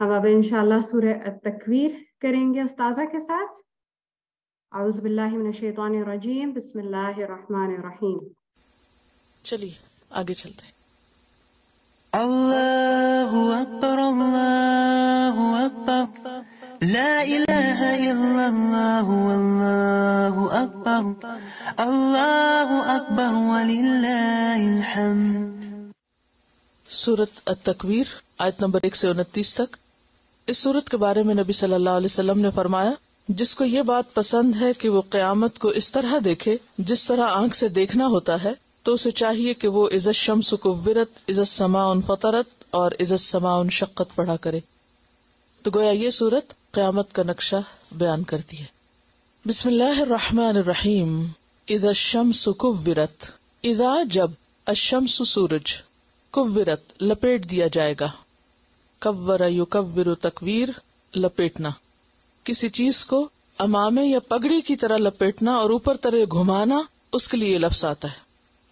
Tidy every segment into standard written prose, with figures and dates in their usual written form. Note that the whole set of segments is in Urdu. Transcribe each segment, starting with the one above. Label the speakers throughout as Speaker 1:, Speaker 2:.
Speaker 1: اب انشاءاللہ سورہ التکویر کریں گے استاذہ کے ساتھ. اعوذ باللہ من الشیطان الرجیم، بسم اللہ الرحمن الرحیم.
Speaker 2: چلیے آگے چلتے ہیں.
Speaker 3: اللہ اکبر اللہ اکبر لا الہ الا اللہ واللہ اکبر وللہ الحمد.
Speaker 2: سورۃ التکویر آیت نمبر 1 سے 29 تک. اس سورت کے بارے میں نبی صلی اللہ علیہ وسلم نے فرمایا، جس کو یہ بات پسند ہے کہ وہ قیامت کو اس طرح دیکھے جس طرح آنکھ سے دیکھنا ہوتا ہے، تو اسے چاہیے کہ وہ اذا الشمس کورت، اذا السماء انفطرت اور اذا السماء انشقت پڑھا کرے. تو گویا یہ سورت قیامت کا نقشہ بیان کرتی ہے. بسم اللہ الرحمن الرحیم. اذا الشمس کورت، اذا جب، الشمس سورج، کورت لپیٹ دیا جائے گا. کور یکور تکویر لپیٹنا، کسی چیز کو امامے یا پگڑی کی طرح لپیٹنا اور اوپر طرح گھمانا، اس کے لیے لفظ آتا ہے.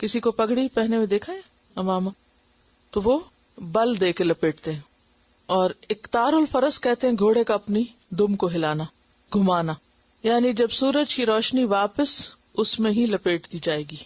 Speaker 2: کسی کو پگڑی پہنے ہوئے دیکھا ہے امامہ، تو وہ بل دے کے لپیٹتے ہیں. اور اقتار الفرس کہتے ہیں گھوڑے کا اپنی دم کو ہلانا، گھمانا، یعنی جب سورج کی روشنی واپس اس میں ہی لپیٹ دی جائے گی.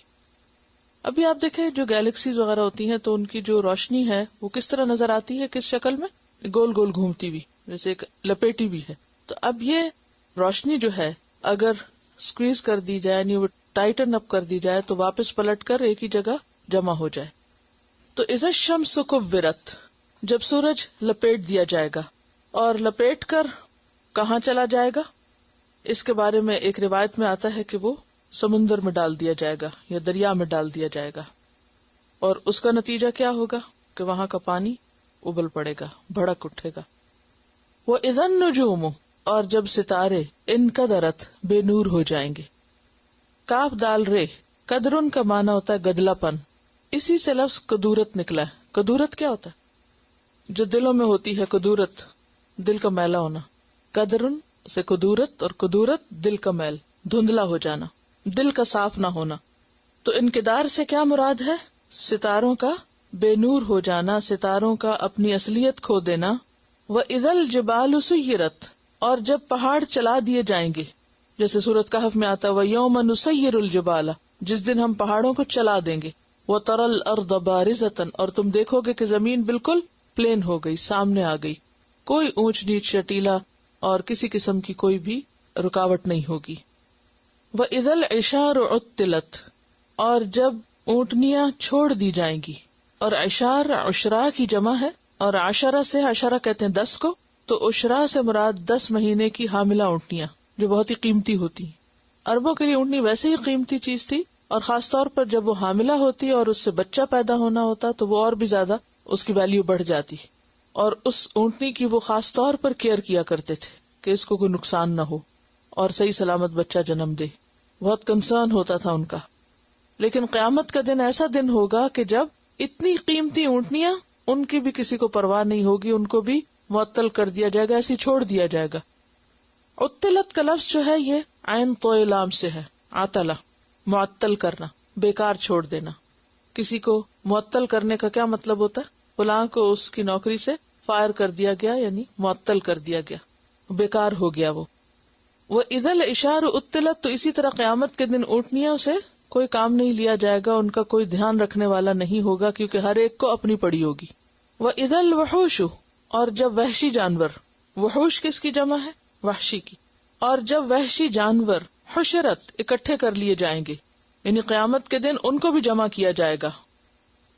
Speaker 2: ابھی آپ دیکھیں جو گیلیکسیز وغیرہ ہوتی ہیں تو ان کی جو روشنی ہے وہ کس طرح نظر آتی ہے، کس شکل میں، گول گول گھومتی ہوئی، جیسے ایک لپیٹی بھی ہے. تو اب یہ روشنی جو ہے اگر سکویز کر دی جائے، یعنی وہ ٹائٹن اپ کر دی جائے، تو واپس پلٹ کر ایک ہی جگہ جمع ہو جائے. تو اذا الشمس کورت، جب سورج لپیٹ دیا جائے گا، اور لپیٹ کر کہاں چلا جائے گا، اس کے بارے میں ایک روایت میں آتا ہے کہ وہ سمندر میں ڈال دیا جائے گا یا دریا میں ڈال دیا جائے گا. اور اس کا نتیجہ کیا ہوگا کہ وہاں کا پانی ابل پڑے گا، بھڑک اٹھے گا. وَإِذَا النُّجُومُ، اور جب ستارے انقدرت بے نور ہو جائیں گے. کاف دال رے، قدرن کا معنی ہوتا ہے گدلا پن، اسی سے لفظ قدورت نکلا ہے. قدورت کیا ہوتا ہے؟ جو دلوں میں ہوتی ہے قدورت، دل کا میلا ہونا. قدرن سے قدورت، اور قدورت دل کا میل، دھندلا ہو جانا، دل کا صاف نہ ہونا. تو انقدار سے کیا مراد ہے؟ ستاروں کا بے نور ہو جانا، ستاروں کا اپنی اصلیت کھو دینا. وَإِذَا الْجِبَالُ سُيِّرَتْ، اور جب پہاڑ چلا دیے جائیں گے، جیسے سورۃ کہف میں آتا ہے وَيَوْمَ نُسَيِّرُ الْجِبَالَ، جس دن ہم پہاڑوں کو چلا دیں گے. وَتَرَى الْأَرْضَ بَارِزَةً، اور تم دیکھو گے کہ زمین بالکل پلین ہو گئی، سامنے آ گئی، کوئی اونچ نیچ شٹیلا اور کسی قسم کی کوئی بھی رکاوٹ نہیں ہوگی. وَإِذَا الْعِشَارُ عُطِّلَتْ، اور جب اونٹنیاں چھوڑ دی جائیں گی. اور عشار عشرا کی جمع ہے، اور عشرہ سے، عشرہ کہتے ہیں 10 کو، تو عشرا سے مراد 10 مہینے کی حاملہ اونٹنیاں جو بہت ہی قیمتی ہوتی ہیں. عربوں کے لیے اونٹنی ویسے ہی قیمتی چیز تھی، اور خاص طور پر جب وہ حاملہ ہوتی اور اس سے بچہ پیدا ہونا ہوتا تو وہ اور بھی زیادہ اس کی ویلیو بڑھ جاتی. اور اس اونٹنی کی وہ خاص طور پر کیئر کیا کرتے تھے کہ اس کو کوئی نقصان نہ ہو اور صحیح سلامت بچہ جنم دے. بہت کنسرن ہوتا تھا ان کا. لیکن قیامت کا دن ایسا دن ہوگا کہ جب اتنی قیمتی اونٹنیاں، ان کی بھی کسی کو پرواہ نہیں ہوگی، ان کو بھی معطل کر دیا جائے گا، ایسی چھوڑ دیا جائے گا. عطلت کا لفظ جو ہے یہ عین طوئے لام سے ہے. عطلہ معطل کرنا، بیکار چھوڑ دینا. کسی کو معطل کرنے کا کیا مطلب ہوتا ہے؟ فلاں کو اس کی نوکری سے فائر کر دیا گیا، یعنی معطل کر دیا گیا، بیکار ہو گیا وہ. وَإِذَا الْعِشَارُ عُطِّلَتْ، تو اسی طرح قیامت کے دن اونٹنیوں سے کوئی کام نہیں لیا جائے گا، ان کا کوئی دھیان رکھنے والا نہیں ہوگا، کیونکہ ہر ایک کو اپنی پڑی ہوگی. وَإِذَا الْوُحُوشُ، اور جب وحشی جانور، وحوش کس کی جمع ہے؟ وحشی کی. اور جب وحشی جانور حشرت اکٹھے کر لیے جائیں گے، یعنی قیامت کے دن ان کو بھی جمع کیا جائے گا.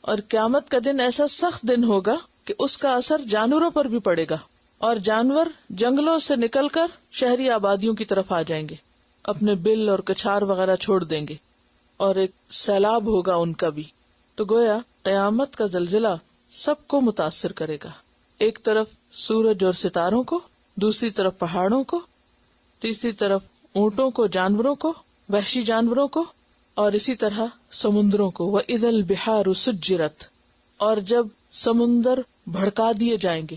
Speaker 2: اور قیامت کا دن ایسا سخت دن ہوگا کہ اس کا اثر جانوروں پر بھی پڑے گا، اور جانور جنگلوں سے نکل کر شہری آبادیوں کی طرف آ جائیں گے، اپنے بل اور کچھار وغیرہ چھوڑ دیں گے، اور ایک سیلاب ہوگا ان کا بھی. تو گویا قیامت کا زلزلہ سب کو متاثر کرے گا. ایک طرف سورج اور ستاروں کو، دوسری طرف پہاڑوں کو، تیسری طرف اونٹوں کو، جانوروں کو، وحشی جانوروں کو، اور اسی طرح سمندروں کو. وَإِذَا الْبِحَارُ سُجِّرَتْ، اور جب سمندر بھڑکا دیے جائیں گے.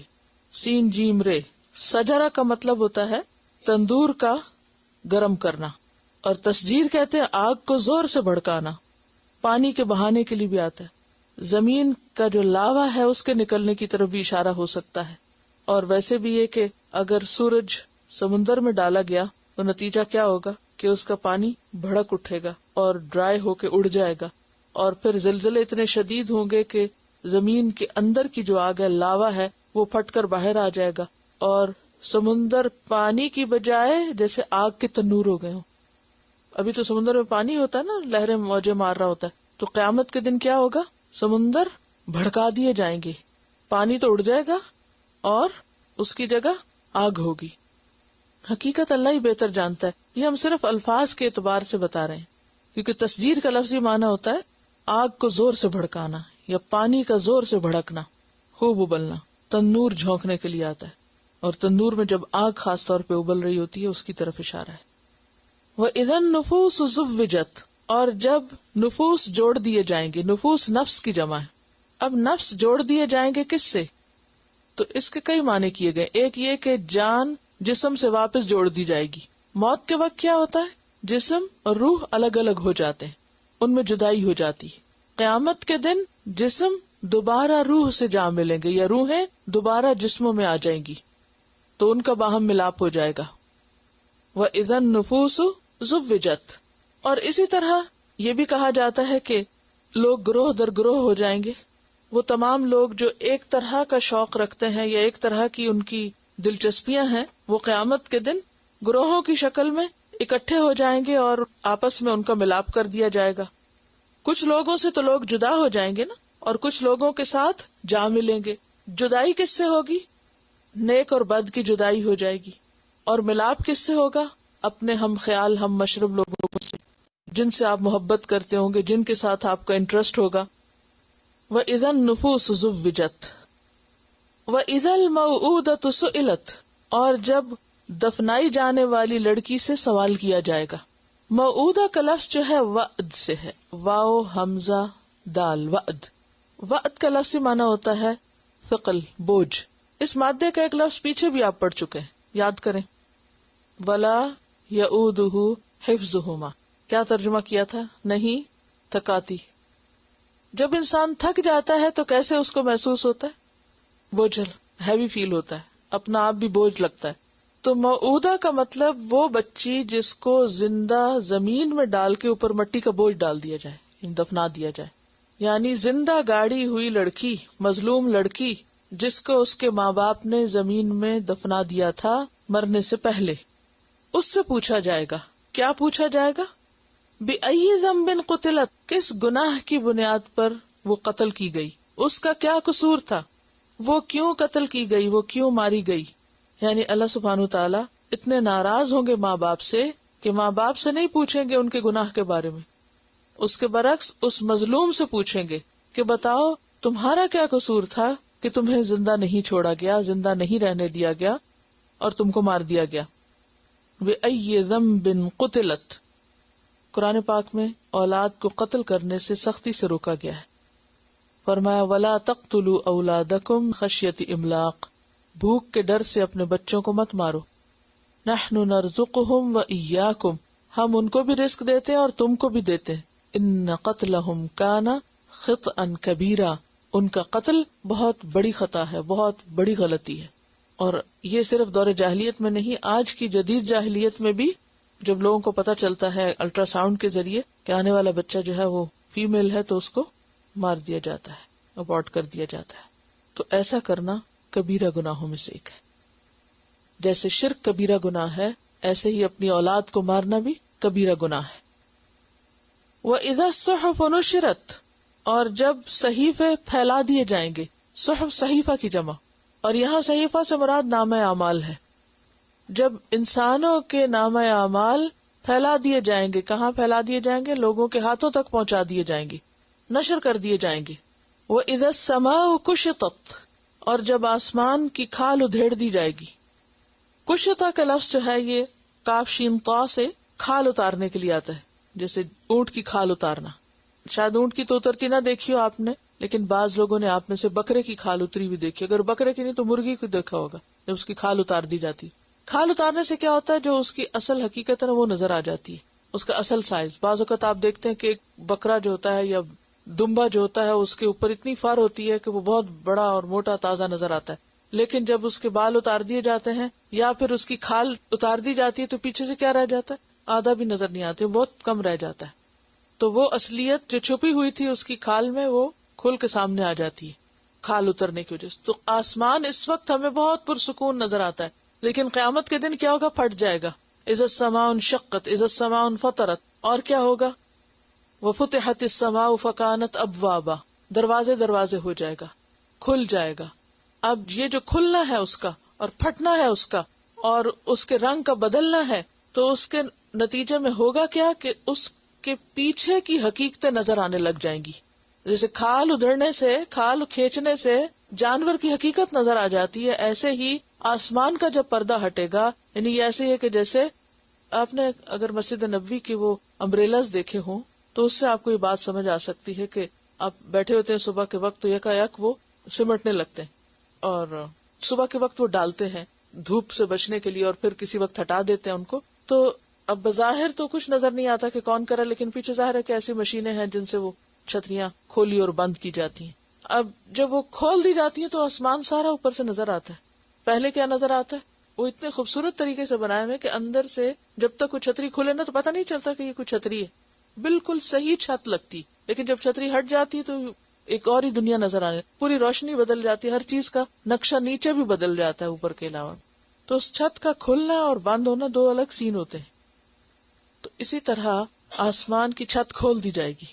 Speaker 2: سین جیم رے، سجرہ کا مطلب ہوتا ہے تندور کا گرم کرنا، اور تسجیر کہتے ہیں آگ کو زور سے بھڑکانا. پانی کے بہانے کے لیے بھی آتا ہے. زمین کا جو لاوا ہے اس کے نکلنے کی طرف بھی اشارہ ہو سکتا ہے. اور ویسے بھی یہ کہ اگر سورج سمندر میں ڈالا گیا تو نتیجہ کیا ہوگا کہ اس کا پانی بھڑک اٹھے گا اور ڈرائی ہو کے اڑ جائے گا، اور پھر زلزلے اتنے شدید ہوں گے کہ زمین کے اندر کی جو آگ ہے، لاوا ہے، وہ پھٹ کر باہر آ جائے گا، اور سمندر پانی کی بجائے جیسے آگ کے تنور ہو گئے ہوں۔ ابھی تو سمندر میں پانی ہوتا ہے نا، لہریں موجیں مار رہا ہوتا ہے، تو قیامت کے دن کیا ہوگا؟ سمندر بھڑکا دیے جائیں گے، پانی تو اڑ جائے گا اور اس کی جگہ آگ ہوگی۔ حقیقت اللہ ہی بہتر جانتا ہے، یہ ہم صرف الفاظ کے اعتبار سے بتا رہے ہیں، کیونکہ تسجیر کا لفظی معنی ہوتا ہے آگ کو زور سے بھڑکانا یا پانی کا زور سے بھڑکنا، خوب ابلنا۔ تنور جھونکنے کے لیے آتا ہے، اور تندور میں جب آگ خاص طور پہ ابل رہی ہوتی ہے اس کی طرف اشارہ ہے۔ وَإِذَا النُّفُوسُ زُوِّجَتْ، اور جب نفوس جوڑ دیے جائیں گے، نفوس نفس کی جمع ہے۔ اب نفس جوڑ دیے جائیں گے کس سے؟ تو اس کے کئی معنی کیے گئے۔ ایک یہ کہ جان جسم سے واپس جوڑ دی جائے گی۔ موت کے وقت کیا ہوتا ہے؟ جسم اور روح الگ الگ ہو جاتے ہیں، ان میں جدائی ہو جاتی ہے۔ قیامت کے دن جسم دوبارہ روح سے جا ملیں گے، یا روحیں دوبارہ جسموں میں آ جائیں گی، تو ان کا باہم ملاپ ہو جائے گا۔ وَإِذَا النُّفُوسُ زُوِّجَتْ، اور اسی طرح یہ بھی کہا جاتا ہے کہ لوگ گروہ در گروہ ہو جائیں گے۔ وہ تمام لوگ جو ایک طرح کا شوق رکھتے ہیں یا ایک طرح کی ان کی دلچسپیاں ہیں، وہ قیامت کے دن گروہوں کی شکل میں اکٹھے ہو جائیں گے اور آپس میں ان کا ملاپ کر دیا جائے گا۔ کچھ لوگوں سے تو لوگ جدا ہو جائیں گے نا، اور کچھ لوگوں کے ساتھ جا ملیں گے۔ جدائی کس سے ہوگی؟ نیک اور بد کی جدائی ہو جائے گی۔ اور ملاپ کس سے ہوگا؟ اپنے ہم خیال ہم مشرب لوگوں سے، جن سے آپ محبت کرتے ہوں گے، جن کے ساتھ آپ کا انٹرسٹ ہوگا۔ وَإِذَا النُّفُوسُ زُوِّجَتْ وَإِذَا الْمَوْءُودَةُ سُئِلَتْ، اور جب دفنائی جانے والی لڑکی سے سوال کیا جائے گا۔ موعودہ کا لفظ جو ہے وعد سے ہے، واو حمزہ دال، وعد۔ وعد کا لفظ معنی ہوتا ہے ثقل، بوجھ۔ اس مادے کا ایک لفظ پیچھے بھی آپ پڑھ چکے ہیں، یاد کریں۔ ولا یعودہ حفظہما، کیا ترجمہ کیا تھا؟ نہیں تھکاتی۔ جب انسان تھک جاتا ہے تو کیسے اس کو محسوس ہوتا ہے؟ بوجھل، ہیوی فیل ہوتا ہے، اپنا آپ بھی بوجھ لگتا ہے۔ تو موعودہ کا مطلب وہ بچی جس کو زندہ زمین میں ڈال کے اوپر مٹی کا بوجھ ڈال دیا جائے، دفنا دیا جائے، یعنی زندہ گاڑی ہوئی لڑکی، مظلوم لڑکی جس کو اس کے ماں باپ نے زمین میں دفنا دیا تھا مرنے سے پہلے، اس سے پوچھا جائے گا۔ کیا پوچھا جائے گا؟ بِأَيِّ ذَنبٍ قُتِلَتْ، کس گناہ کی بنیاد پر وہ قتل کی گئی، اس کا کیا قصور تھا، وہ کیوں قتل کی گئی، وہ کیوں ماری گئی۔ یعنی اللہ سبحانہ تعالیٰ اتنے ناراض ہوں گے ماں باپ سے کہ ماں باپ سے نہیں پوچھیں گے ان کے گناہ کے بارے میں، اس کے برعکس اس مظلوم سے پوچھیں گے کہ بتاؤ تمہارا کیا قصور تھا کہ تمہیں زندہ نہیں چھوڑا گیا، زندہ نہیں رہنے دیا گیا اور تم کو مار دیا گیا۔ بِأَيِّ ذَنبٍ قُتِلَتْ، قرآن پاک میں اولاد کو قتل کرنے سے سختی سے روکا گیا ہے۔ فرمایا وَلَا تَقْتُلُوا أَوْلَادَكُمْ خَشْيَةِ إِمْلَاقٍ، بھوک کے ڈر سے اپنے بچوں کو مت مارو۔ نَحْنُ نَرْزُقُهُمْ وَإِيَّاكُمْ، ہم ان کو بھی رزق دیتے ہیں اور تم کو بھی دیتے ہیں۔ إِنَّ قَتْلَهُمْ كَانَ خِطْئًا كَبِيرًا، ان کا قتل بہت بڑی خطا ہے، بہت بڑی غلطی ہے۔ اور یہ صرف دور جاہلیت میں نہیں، آج کی جدید جاہلیت میں بھی جب لوگوں کو پتہ چلتا ہے الٹرا ساؤنڈ کے ذریعے کہ آنے والا بچہ جو ہے وہ فیمیل ہے تو اس کو مار دیا جاتا ہے، ابورٹ کر دیا جاتا ہے۔ تو ایسا کرنا کبیرہ گناہوں میں سے ایک ہے۔ جیسے شرک کبیرہ گناہ ہے، ایسے ہی اپنی اولاد کو مارنا بھی کبیرہ گناہ ہے۔ وَإِذَا الصُّحُفُ نُشِرَتْ، اور جب صحیفے پھیلا دیے جائیں گے۔ صحف صحیفہ کی جمع، اور یہاں صحیفہ سے مراد نامہ اعمال ہے۔ جب انسانوں کے نامہ اعمال پھیلا دیے جائیں گے، کہاں پھیلا دیے جائیں گے؟ لوگوں کے ہاتھوں تک پہنچا دیے جائیں گے، نشر کر دیے جائیں گے۔ وَإِذَا السَّمَاءُ كُشِطَتْ، اور جب آسمان کی کھال ادھیڑ دی جائے گی۔ کشتا کا لفظ جو ہے یہ کاف شین طا سے کھال اتارنے کے لیے آتا ہے، جیسے اونٹ کی کھال اتارنا۔ شاید اونٹ کی تو اترتی نہ دیکھی ہو آپ نے، لیکن بعض لوگوں نے آپ میں سے بکرے کی کھال اتری بھی دیکھی، اگر بکرے کی نہیں تو مرغی کو دیکھا ہوگا جب اس کی کھال اتار دی جاتی۔ کھال اتارنے سے کیا ہوتا ہے؟ جو اس کی اصل حقیقت ہے وہ نظر آ جاتی ہے، اس کا اصل سائز۔ بعض اوقات آپ دیکھتے ہیں کہ ایک بکرا جو ہوتا ہے یا دمبا جو ہوتا ہے اس کے اوپر اتنی فر ہوتی ہے کہ وہ بہت بڑا اور موٹا تازہ نظر آتا ہے، لیکن جب اس کے بال اتار دیے جاتے ہیں یا پھر اس کی کھال اتار دی جاتی ہے تو پیچھے سے کیا رہ جاتا ہے؟ آدھا بھی نظر نہیں آتے، بہت کم رہ جاتا ہے. تو وہ اصلیت جو چھپی ہوئی تھی اس کی کھال میں وہ کھل کے سامنے آ جاتی ہے کھال اترنے کی وجہ سے. تو آسمان اس وقت ہمیں بہت پرسکون نظر آتا ہے، لیکن قیامت کے دن کیا ہوگا؟ پھٹ جائے گا. اذا السماء انشقت اذا السماء انفطرت. اور کیا ہوگا؟ وفتحت السماء فکانت ابوابا. دروازے دروازے ہو جائے گا، کھل جائے گا. اب یہ جو کھلنا ہے اس کا اور پھٹنا ہے اس کا اور اس کے رنگ کا بدلنا ہے، تو اس کے نتیجے میں ہوگا کیا کہ اس کے پیچھے کی حقیقتیں نظر آنے لگ جائیں گی. جیسے کھال ادھڑنے سے، کھال کھینچنے سے جانور کی حقیقت نظر آ جاتی ہے، ایسے ہی آسمان کا جب پردہ ہٹے گا، یعنی یہ ایسے ہی ہے کہ جیسے آپ نے اگر مسجد نبوی کی وہ امبریلاز دیکھے ہوں تو اس سے آپ کو یہ بات سمجھ آ سکتی ہے کہ آپ بیٹھے ہوتے ہیں صبح کے وقت تو یکایک وہ سمٹنے لگتے ہیں، اور صبح کے وقت وہ ڈالتے ہیں دھوپ سے بچنے کے لیے اور پھر کسی وقت ہٹا دیتے ہیں ان کو. تو اب بظاہر تو کچھ نظر نہیں آتا کہ کون کرا، لیکن پیچھے ظاہر ہے کہ ایسی مشینیں ہیں جن سے وہ چھتریاں کھولی اور بند کی جاتی ہیں. اب جب وہ کھول دی جاتی ہیں تو آسمان سارا اوپر سے نظر آتا ہے. پہلے کیا نظر آتا ہے؟ وہ اتنے خوبصورت طریقے سے بنائے ہوئے کہ اندر سے جب تک وہ چھتری کھلے نا تو پتہ نہیں چلتا کہ یہ کوئی چھتری ہے، بالکل صحیح چھت لگتی. لیکن جب چھتری ہٹ جاتی ہے تو ایک اور ہی دنیا نظر آنے، پوری روشنی بدل جاتی ہے، ہر چیز کا نقشہ نیچے بھی بدل جاتا ہے اوپر کے علاوہ. تو اس چھت کا کھلنا اور بند ہونا دو الگ سین ہوتے ہیں. تو اسی طرح آسمان کی چھت کھول دی جائے گی.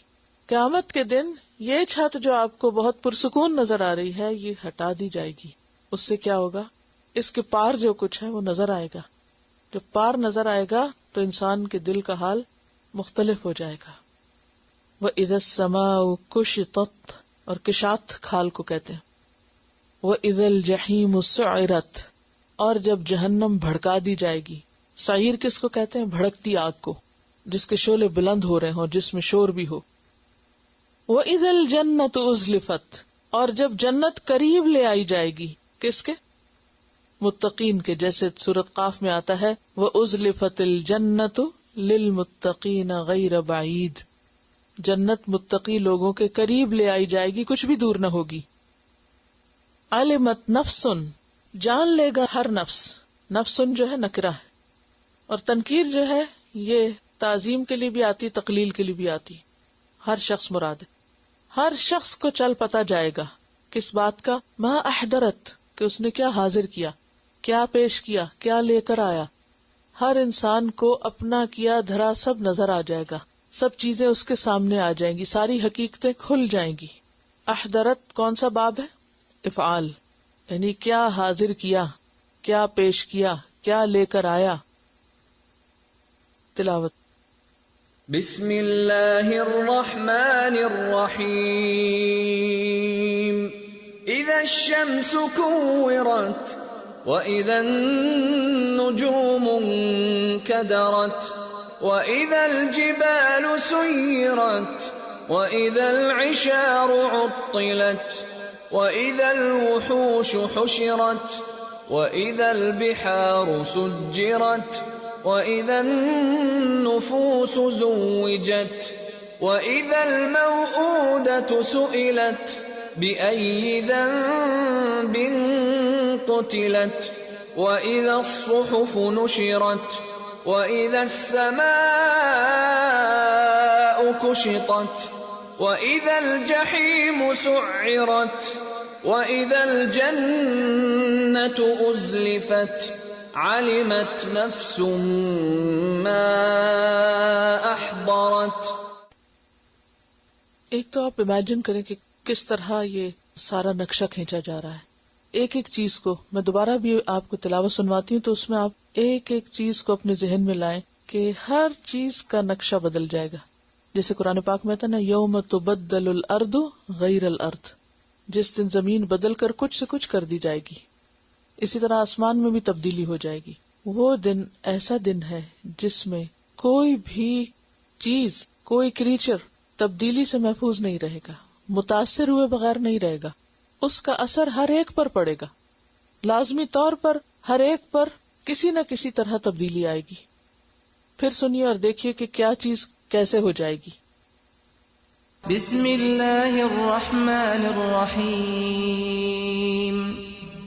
Speaker 2: قیامت کے دن یہ چھت جو آپ کو بہت پرسکون نظر آ رہی ہے یہ ہٹا دی جائے گی. اس سے کیا ہوگا؟ اس کے پار جو کچھ ہے وہ نظر آئے گا. جب پار نظر آئے گا تو انسان کے دل کا حال مختلف ہو جائے گا. وَإِذَا السَّمَاءُ كُشِطَتْ، اور کشات کھال کو کہتے ہیں. وَإِذَا الْجَحِيمُ سُعِرَتْ، اور جب جہنم بھڑکا دی جائے گی. سعیر کس کو کہتے ہیں؟ بھڑکتی آگ کو، جس کے شعلے بلند ہو رہے ہوں، جس میں شور بھی ہو. وَإِذَا الْجَنَّةُ أُزْلِفَتْ، اور جب جنت قریب لے آئی جائے گی. کس کے؟ متقین کے. جیسے سورۃ قاف میں آتا ہے وَأُزْلِفَتِ الْجَنَّةُ لِلْمُتَّقِينَ غَيْرَ بَعِيدٍ، جنت متقی لوگوں کے قریب لے آئی جائے گی، کچھ بھی دور نہ ہوگی. عَلِمَتْ نَفْسٌ، جان لے گا ہر نفس. نفسن جو ہے نکرہ ہے، اور تنکیر جو ہے یہ تعظیم کے لیے بھی آتی، تقلیل کے لیے بھی آتی. ہر شخص مراد ہے. ہر شخص کو چل پتا جائے گا کس بات کا؟ ما احضرت، کہ اس نے کیا حاضر کیا، کیا پیش کیا، کیا لے کر آیا. ہر انسان کو اپنا کیا دھرا سب نظر آ جائے گا، سب چیزیں اس کے سامنے آ جائیں گی، ساری حقیقتیں کھل جائیں گی. احضرت کون سا باب ہے؟ افعال، یعنی کیا حاضر کیا، کیا پیش کیا، کیا لے کر آیا. تلاوت.
Speaker 4: بسم اللہ الرحمن الرحیم. اذا الشمس كورت واذا النجوم انكدرت واذا الجبال سيرت واذا العشار عطلت واذا الوحوش حشرت واذا البحار سجرت واذا النفوس زوجت واذا الموءودة سئلت بأي ذنب قتلت واذا الصحف نشرت واذا السماء كشطت واذا الجحيم سعرت واذا الجنة أزلفت علمت نفس ما احضرت.
Speaker 2: ایک تو آپ امیجن کریں کہ کس طرح یہ سارا نقشہ کھینچا جا رہا ہے. ایک ایک چیز کو میں دوبارہ بھی آپ کو تلاوت سنواتی ہوں تو اس میں آپ ایک ایک چیز کو اپنے ذہن میں لائیں کہ ہر چیز کا نقشہ بدل جائے گا. جیسے قرآن پاک میں تھا نا یوم تبدل الارض غیر الارض، جس دن زمین بدل کر کچھ سے کچھ کر دی جائے گی. اسی طرح آسمان میں بھی تبدیلی ہو جائے گی. وہ دن ایسا دن ہے جس میں کوئی بھی چیز، کوئی کریچر تبدیلی سے محفوظ نہیں رہے گا، متاثر ہوئے بغیر نہیں رہے گا. اس کا اثر ہر ایک پر پڑے گا، لازمی طور پر ہر ایک پر کسی نہ کسی طرح تبدیلی آئے گی. پھر سنیے اور دیکھیے کہ کیا چیز کیسے ہو جائے گی.
Speaker 4: بسم اللہ الرحمن الرحیم.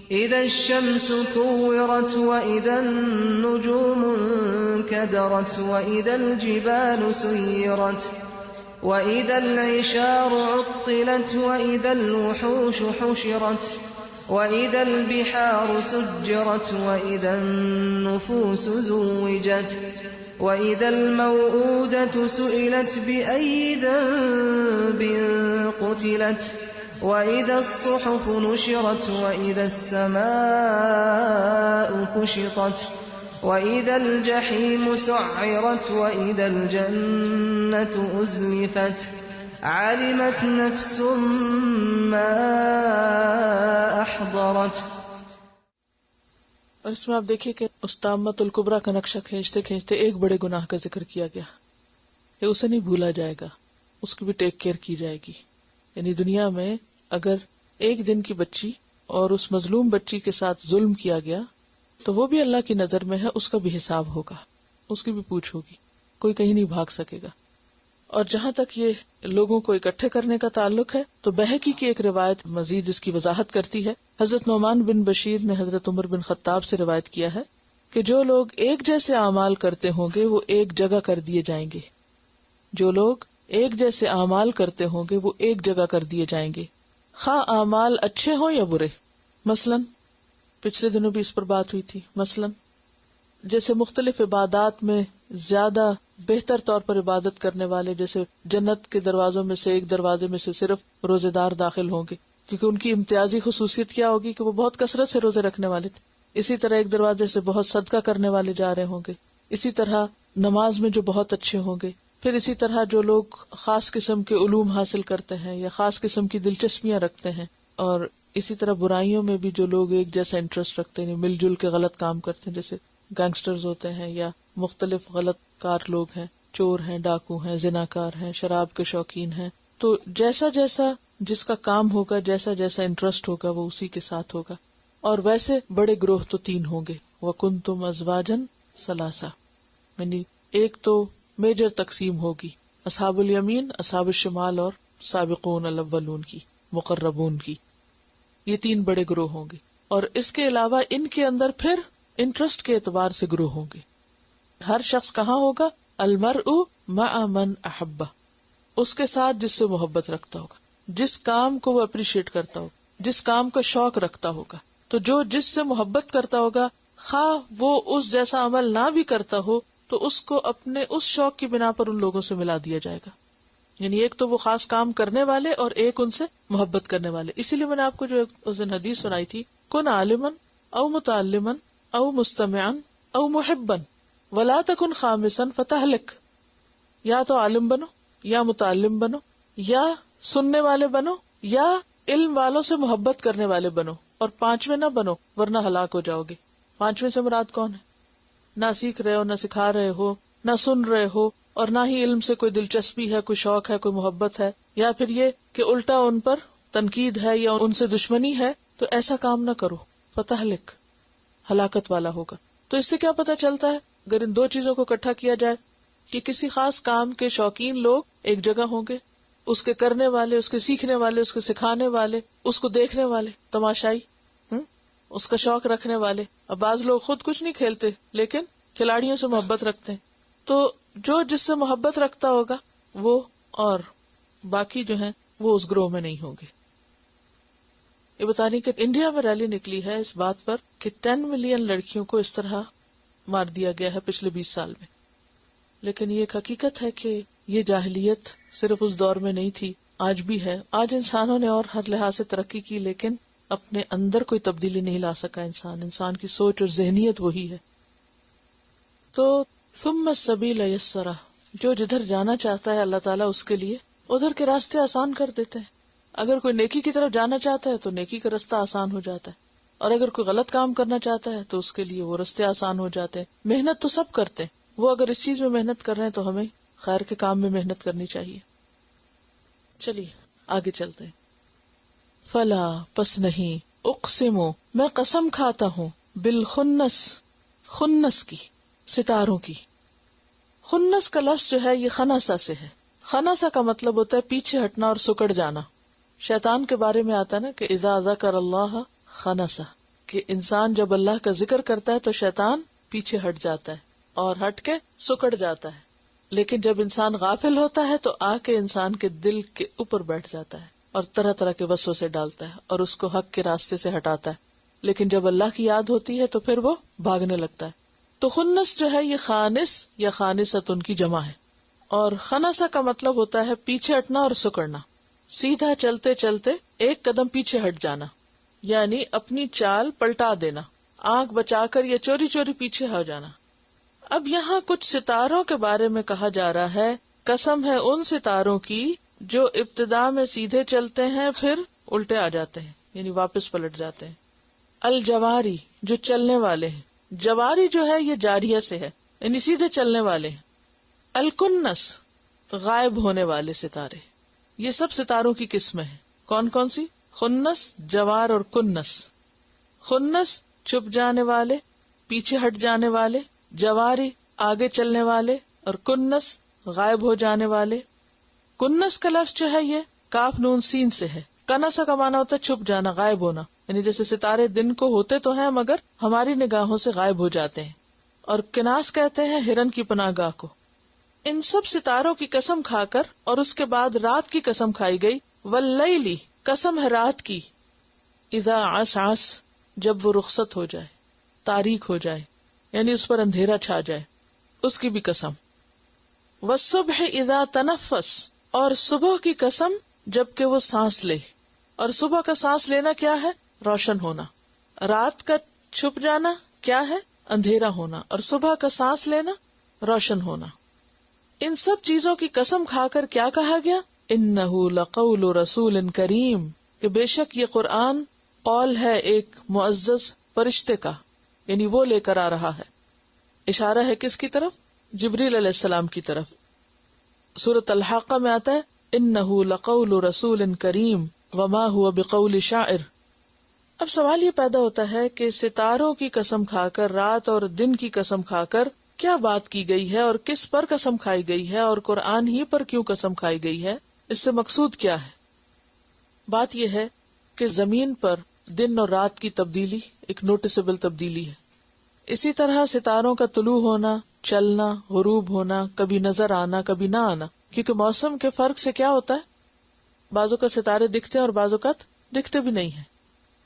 Speaker 4: إذا الشمس كورت وإذا النجوم انكدرت وإذا الجبال سيرت وإذا العشار عطلت وإذا الوحوش حشرت وإذا البحار سجرت وإذا النفوس زوجت وإذا الموءودة سئلت بأي ذنب قتلت وإذا الصحف نشرت وإذا السماء كشطت وإذا الجحيم سعرت وإذا الجنة أزلفت علمت نفس ما أحضرت.
Speaker 2: اور اس میں آپ دیکھیے کہ استامت الکبریٰ کا نقشہ کھینچتے کھینچتے ایک بڑے گناہ کا ذکر کیا گیا کہ اسے نہیں بھولا جائے گا، اس کی بھی ٹیک کیئر کی جائے گی. یعنی دنیا میں اگر ایک دن کی بچی اور اس مظلوم بچی کے ساتھ ظلم کیا گیا تو وہ بھی اللہ کی نظر میں ہے، اس کا بھی حساب ہوگا، اس کی بھی پوچھ ہوگی، کوئی کہیں نہیں بھاگ سکے گا. اور جہاں تک یہ لوگوں کو اکٹھے کرنے کا تعلق ہے تو بہقی کی ایک روایت مزید اس کی وضاحت کرتی ہے. حضرت نعمان بن بشیر نے حضرت عمر بن خطاب سے روایت کیا ہے کہ جو لوگ ایک جیسے اعمال کرتے ہوں گے وہ ایک جگہ کر دیے جائیں گے. جو لوگ ایک جیسے اعمال کرتے ہوں گے وہ ایک جگہ کر دیے جائیں گے، خواہ اعمال اچھے ہوں یا برے. مثلا پچھلے دنوں بھی اس پر بات ہوئی تھی، مثلا جیسے مختلف عبادات میں زیادہ بہتر طور پر عبادت کرنے والے، جیسے جنت کے دروازوں میں سے ایک دروازے میں سے صرف روزے دار داخل ہوں گے کیونکہ ان کی امتیازی خصوصیت کیا ہوگی کہ وہ بہت کثرت سے روزے رکھنے والے تھے. اسی طرح ایک دروازے سے بہت صدقہ کرنے والے جا رہے ہوں گے. اسی طرح نماز میں جو بہت اچھے ہوں گے. پھر اسی طرح جو لوگ خاص قسم کے علوم حاصل کرتے ہیں یا خاص قسم کی دلچسپیاں رکھتے ہیں. اور اسی طرح برائیوں میں بھی جو لوگ ایک جیسا انٹرسٹ رکھتے ہیں، مل جل کے غلط کام کرتے ہیں، جیسے گینگسٹرز ہوتے ہیں یا مختلف غلط کار لوگ ہیں، چور ہیں، ڈاکو ہیں، زناکار ہیں، شراب کے شوقین ہیں. تو جیسا جیسا جس کا کام ہوگا، جیسا جیسا انٹرسٹ ہوگا وہ اسی کے ساتھ ہوگا. اور ویسے بڑے گروہ تو 3 ہوں گے. وَكُنْتُمْ أَزْوَاجًا ثَلَاثَةً، یعنی ایک تو میجر تقسیم ہوگی اصحاب الیمین، اصحاب الشمال اور سابقون الاولون کی، مقربون کی. یہ 3 بڑے گروہ ہوں گے. اور اس کے علاوہ ان کے اندر پھر انٹرسٹ کے اعتبار سے گروہ ہوں گے. ہر شخص کہاں ہوگا؟ المرء مع من احبہ، اس کے ساتھ جس سے محبت رکھتا ہوگا، جس کام کو وہ اپریشیٹ کرتا ہوگا، جس کام کا شوق رکھتا ہوگا. تو جو جس سے محبت کرتا ہوگا، خواہ وہ اس جیسا عمل نہ بھی کرتا ہو تو اس کو اپنے اس شوق کی بنا پر ان لوگوں سے ملا دیا جائے گا. یعنی ایک تو وہ خاص کام کرنے والے اور ایک ان سے محبت کرنے والے. اسی لیے میں نے آپ کو جو اس دن حدیث سنائی تھی، کن عالما او متعلما او مستمعا او محبا ولا تکن خامسا فتہلک. یا تو عالم بنو یا متعلم بنو یا سننے والے بنو یا علم والوں سے محبت کرنے والے بنو، اور 5ویں نہ بنو ورنہ ہلاک ہو جاؤ گے. 5ویں سے مراد کون ہے؟ نہ سیکھ رہے ہو، نہ سکھا رہے ہو، نہ سن رہے ہو، اور نہ ہی علم سے کوئی دلچسپی ہے، کوئی شوق ہے، کوئی محبت ہے، یا پھر یہ کہ الٹا ان پر تنقید ہے یا ان سے دشمنی ہے. تو ایسا کام نہ کرو، فتہلک، ہلاکت والا ہوگا. تو اس سے کیا پتہ چلتا ہے؟ اگر ان 2 چیزوں کو اکٹھا کیا جائے کہ کسی خاص کام کے شوقین لوگ ایک جگہ ہوں گے، اس کے کرنے والے، اس کے سیکھنے والے، اس کے سکھانے والے، اس کو دیکھنے والے، تماشائی، اس کا شوق رکھنے والے. اب بعض لوگ خود کچھ نہیں کھیلتے لیکن کھلاڑیوں سے محبت رکھتے ہیں. تو جو جس سے محبت رکھتا ہوگا وہ، اور باقی جو ہیں وہ اس گروہ میں نہیں ہوں گے. یہ بتانے کہ انڈیا میں ریلی نکلی ہے اس بات پر کہ 10 ملین لڑکیوں کو اس طرح مار دیا گیا ہے پچھلے 20 سال میں. لیکن یہ ایک حقیقت ہے کہ یہ جاہلیت صرف اس دور میں نہیں تھی، آج بھی ہے. آج انسانوں نے اور ہر لحاظ سے ترقی کی لیکن اپنے اندر کوئی تبدیلی نہیں لا سکا. انسان کی سوچ اور ذہنیت وہی ہے. تو ثم السبیل یسرہ، جو جدھر جانا چاہتا ہے اللہ تعالیٰ اس کے لیے ادھر کے راستے آسان کر دیتے ہیں. اگر کوئی نیکی کی طرف جانا چاہتا ہے تو نیکی کا رستہ آسان ہو جاتا ہے، اور اگر کوئی غلط کام کرنا چاہتا ہے تو اس کے لیے وہ رستے آسان ہو جاتے ہیں. محنت تو سب کرتے ہیں، وہ اگر اس چیز میں محنت کر رہے ہیں تو ہمیں خیر کے کام میں محنت کرنی چاہیے. چلیے آگے چلتے ہیں. فلا، پس نہیں، اقسمو، میں قسم کھاتا ہوں، بالخنس، خنس کی، ستاروں کی. خنس کا لفظ جو ہے یہ خنسا سے ہے. خنسا کا مطلب ہوتا ہے پیچھے ہٹنا اور سکڑ جانا. شیطان کے بارے میں آتا ہے نا کہ اذا ذکر اللہ خنسا، کہ انسان جب اللہ کا ذکر کرتا ہے تو شیطان پیچھے ہٹ جاتا ہے اور ہٹ کے سکڑ جاتا ہے، لیکن جب انسان غافل ہوتا ہے تو آ کے انسان کے دل کے اوپر بیٹھ جاتا ہے اور طرح طرح کے وسوسے ڈالتا ہے اور اس کو حق کے راستے سے ہٹاتا ہے. لیکن جب اللہ کی یاد ہوتی ہے تو پھر وہ بھاگنے لگتا ہے. تو خنس جو ہے یہ خانس یا خانست ان کی جمع ہے، اور خنسا کا مطلب ہوتا ہے پیچھے ہٹنا اور سکڑنا، سیدھا چلتے چلتے ایک قدم پیچھے ہٹ جانا، یعنی اپنی چال پلٹا دینا، آنکھ بچا کر یا چوری چوری پیچھے ہو جانا. اب یہاں کچھ ستاروں کے بارے میں کہا جا رہا ہے، قسم ہے ان ستاروں کی جو ابتدا میں سیدھے چلتے ہیں پھر الٹے آ جاتے ہیں، یعنی واپس پلٹ جاتے ہیں. الجواری جو چلنے والے ہیں، جواری جو ہے یہ جاریہ سے ہے، یعنی سیدھے چلنے والے ہیں. الکنس غائب ہونے والے ستارے. یہ سب ستاروں کی قسمیں ہیں. کون کون سی؟ خنس، جوار اور کنس. خنس چھپ جانے والے، پیچھے ہٹ جانے والے، جواری آگے چلنے والے، اور کنس غائب ہو جانے والے. کنس کا لفظ جو ہے یہ کاف نون سین سے ہے. کنسا کا معنی ہوتا ہے چھپ جانا، غائب ہونا، یعنی جیسے ستارے دن کو ہوتے تو ہیں مگر ہماری نگاہوں سے غائب ہو جاتے ہیں. اور کناس کہتے ہیں ہرن کی پناہ گاہ کو. ان سب ستاروں کی قسم کھا کر اور اس کے بعد رات کی قسم کھائی گئی. واللیلی قسم ہے رات کی، اذا عسعس جب وہ رخصت ہو جائے، تاریک ہو جائے، یعنی اس پر اندھیرا چھا جائے، اس کی بھی قسم. والصبح اذا تنفس اور صبح کی قسم جب کہ وہ سانس لے. اور صبح کا سانس لینا کیا ہے؟ روشن ہونا. رات کا چھپ جانا کیا ہے؟ اندھیرا ہونا. اور صبح کا سانس لینا روشن ہونا. ان سب چیزوں کی قسم کھا کر کیا کہا گیا؟ انہ لقول رسول کریم، کہ بے شک یہ قرآن قول ہے ایک معزز فرشتے کا، یعنی وہ لے کر آ رہا ہے. اشارہ ہے کس کی طرف؟ جبریل علیہ السلام کی طرف. سورۃ الحاقہ میں آتا ہے انہ لقول رسول کریم وما هو بقول شاعر. اب سوال یہ پیدا ہوتا ہے کہ ستاروں کی قسم کھا کر، رات اور دن کی قسم کھا کر کیا بات کی گئی ہے اور کس پر قسم کھائی گئی ہے، اور قرآن ہی پر کیوں قسم کھائی گئی ہے؟ اس سے مقصود کیا ہے؟ بات یہ ہے کہ زمین پر دن اور رات کی تبدیلی ایک نوٹسبل تبدیلی ہے. اسی طرح ستاروں کا طلوع ہونا، چلنا، غروب ہونا، کبھی نظر آنا کبھی نہ آنا، کیونکہ موسم کے فرق سے کیا ہوتا ہے، بعضوں کا ستارے دکھتے ہیں اور بعضوں کا دکھتے بھی نہیں ہیں.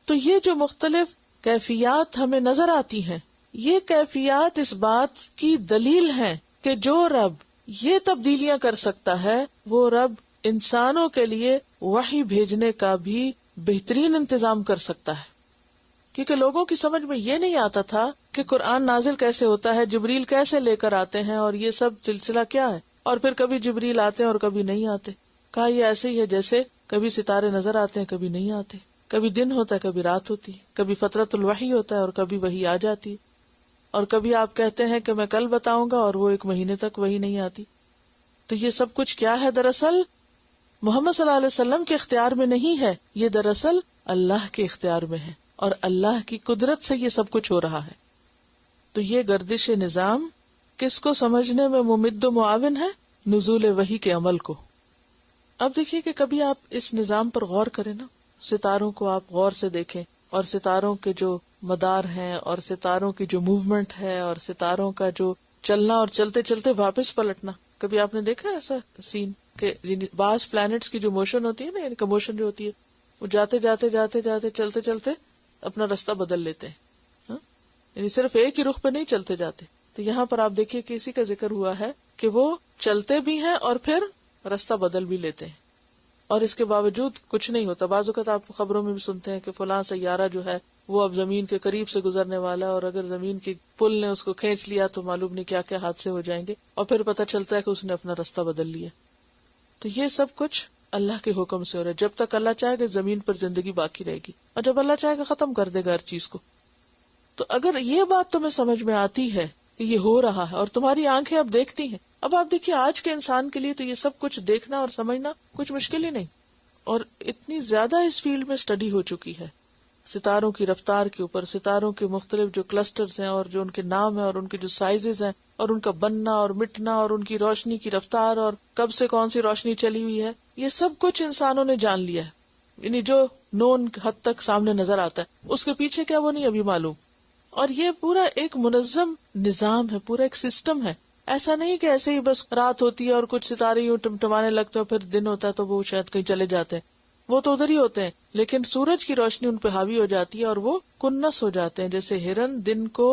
Speaker 2: تو یہ جو مختلف کیفیات ہمیں نظر آتی ہیں، یہ کیفیات اس بات کی دلیل ہیں کہ جو رب یہ تبدیلیاں کر سکتا ہے وہ رب انسانوں کے لیے وحی بھیجنے کا بھی بہترین انتظام کر سکتا ہے. کیونکہ لوگوں کی سمجھ میں یہ نہیں آتا تھا کہ قرآن نازل کیسے ہوتا ہے، جبریل کیسے لے کر آتے ہیں، اور یہ سب سلسلہ کیا ہے، اور پھر کبھی جبریل آتے ہیں اور کبھی نہیں آتے. کہا یہ ایسے ہی ہے جیسے کبھی ستارے نظر آتے ہیں کبھی نہیں آتے، کبھی دن ہوتا ہے کبھی رات ہوتی، کبھی فترۃ الوحی ہوتا ہے اور کبھی وحی آ جاتی، اور کبھی آپ کہتے ہیں کہ میں کل بتاؤں گا اور وہ ایک مہینے تک وحی نہیں آتی. تو یہ سب کچھ کیا ہے؟ دراصل محمد صلی اللہ علیہ وسلم کے اختیار میں نہیں ہے، یہ دراصل اللہ کے اختیار میں ہے، اور اللہ کی قدرت سے یہ سب کچھ ہو رہا ہے. تو یہ گردش نظام کس کو سمجھنے میں ممد و معاون ہے؟ نزول وحی کے عمل کو. اب دیکھیے کہ کبھی آپ اس نظام پر غور کریں نا، ستاروں کو آپ غور سے دیکھیں، اور ستاروں کے جو مدار ہیں، اور ستاروں کی جو موومنٹ ہے، اور ستاروں کا جو چلنا اور چلتے چلتے واپس پلٹنا. کبھی آپ نے دیکھا ایسا سین کہ بعض پلانٹس کی جو موشن ہوتی ہے نا، یعنی موشن جو ہوتی ہے وہ جاتے جاتے جاتے جاتے چلتے چلتے اپنا راستہ بدل لیتے ہیں، یعنی صرف ایک ہی رخ پہ نہیں چلتے جاتے. تو یہاں پر آپ دیکھیے کہ اسی کا ذکر ہوا ہے کہ وہ چلتے بھی ہیں اور پھر راستہ بدل بھی لیتے ہیں، اور اس کے باوجود کچھ نہیں ہوتا. بعض اوقات آپ خبروں میں بھی سنتے ہیں کہ فلاں سیارہ جو ہے وہ اب زمین کے قریب سے گزرنے والا ہے، اور اگر زمین کی پل نے اس کو کھینچ لیا تو معلوم نہیں کیا کیا حادثے ہو جائیں گے، اور پھر پتہ چلتا ہے کہ اس نے اپنا راستہ بدل لیا. تو یہ سب کچھ اللہ کے حکم سے ہو رہا ہے. جب تک اللہ چاہے گا زمین پر زندگی باقی رہے گی، اور جب اللہ چاہے گا ختم کر دے گا ہر چیز کو. تو اگر یہ بات تمہیں سمجھ میں آتی ہے کہ یہ ہو رہا ہے اور تمہاری آنکھیں اب دیکھتی ہیں، اب آپ دیکھیے آج کے انسان کے لیے تو یہ سب کچھ دیکھنا اور سمجھنا کچھ مشکل ہی نہیں، اور اتنی زیادہ اس فیلڈ میں اسٹڈی ہو چکی ہے ستاروں کی رفتار کے اوپر، ستاروں کے مختلف جو کلسٹرز ہیں اور جو ان کے نام ہیں اور ان کے جو سائزز ہیں اور ان کا بننا اور مٹنا اور ان کی روشنی کی رفتار اور کب سے کون سی روشنی چلی ہوئی ہے، یہ سب کچھ انسانوں نے جان لیا ہے. یعنی جو نون حد تک سامنے نظر آتا ہے، اس کے پیچھے کیا وہ نہیں ابھی معلوم. اور یہ پورا ایک منظم نظام ہے، پورا ایک سسٹم ہے. ایسا نہیں کہ ایسے ہی بس رات ہوتی ہے اور کچھ ستارے یوں ٹمٹمانے لگتے ہیں، پھر دن ہوتا ہے تو وہ شاید کہیں چلے جاتے ہیں، وہ تو ادھر ہی ہوتے ہیں، لیکن سورج کی روشنی ان پہ حاوی ہو جاتی ہے اور وہ کنس ہو جاتے ہیں. جیسے ہرن دن کو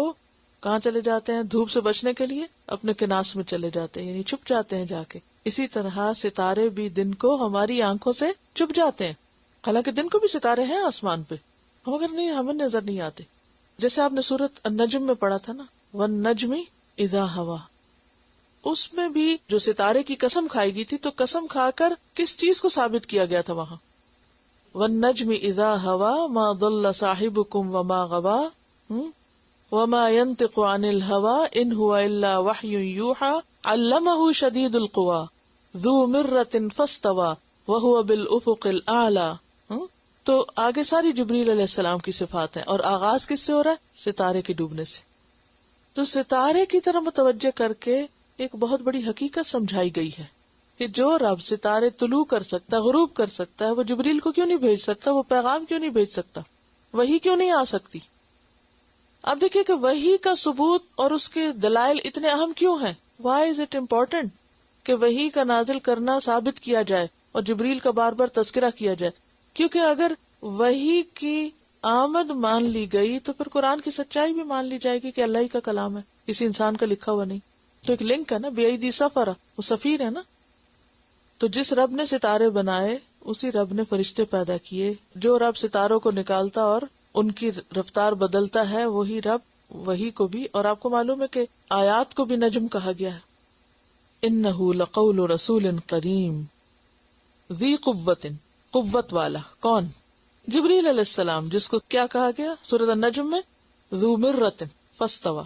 Speaker 2: کہاں چلے جاتے ہیں دھوپ سے بچنے کے لیے، اپنے کناس میں چلے جاتے ہیں، یعنی چھپ جاتے ہیں جا کے. اسی طرح ستارے بھی دن کو ہماری آنکھوں سے چھپ جاتے ہیں. حالانکہ دن کو بھی ستارے ہیں آسمان پہ، مگر نہیں، ہمیں نظر نہیں آتے. جیسے آپ نے سورۃ النجم میں پڑھا تھا نا، وَالنَّجْمِ اِذَا هَوَى، اس میں بھی جو ستارے کی قسم کھائی گئی تھی، تو قسم کھا کر کس چیز کو ثابت کیا گیا تھا وہاں؟ وَالنَّجْمِ اِذَا هَوَى مَا ضَلَّ صَاحِبُكُمْ وَمَا غَوَى وَمَا يَنطِقُ عَنِ الْهَوَى إِنْ هُوَ إِلَّا وَحْيٌ يُوحَى عَلَّمَهُ شَدِيدُ الْقُوَى ذُو مِرَّةٍ فَاسْتَوَى وَهُوَ بِالْأُفُقِ الْأَعْلَى. تو آگے ساری جبریل علیہ السلام کی صفات ہیں، اور آغاز کس سے ہو رہا ہے؟ ستارے کے ڈوبنے سے. تو ستارے کی طرح متوجہ کر کے ایک بہت بڑی حقیقت سمجھائی گئی ہے کہ جو رب ستارے طلوع کر سکتا، غروب کر سکتا ہے، وہ جبریل کو کیوں نہیں بھیج سکتا؟ وہ پیغام کیوں نہیں بھیج سکتا؟ وحی کیوں نہیں آ سکتی؟ اب دیکھیں کہ وحی کا ثبوت اور اس کے دلائل اتنے اہم کیوں ہیں؟ وائی از اٹ امپورٹنٹ کہ وحی کا نازل کرنا ثابت کیا جائے اور جبریل کا بار بار تذکرہ کیا جائے؟ کیونکہ اگر وحی کی آمد مان لی گئی تو پھر قرآن کی سچائی بھی مان لی جائے گی کہ اللہ ہی کا کلام ہے، کسی انسان کا لکھا ہوا نہیں. تو ایک لنک ہے نا، بِأَيْدِي سَفَرَةٍ، وہ سفیر ہے نا. تو جس رب نے ستارے بنائے اسی رب نے فرشتے پیدا کیے. جو رب ستاروں کو نکالتا اور ان کی رفتار بدلتا ہے وہی رب وحی کو بھی. اور آپ کو معلوم ہے کہ آیات کو بھی نجم کہا گیا ہے. إِنَّهُ لَقَوْلُ رَسُولٍ قَرِيمٍ ذِي قُوَّةٍ، قوت والا. کون؟ جبریل علیہ السلام، جس کو کیا کہا گیا سورۃ النجم میں؟ ذو مرۃ فاستوى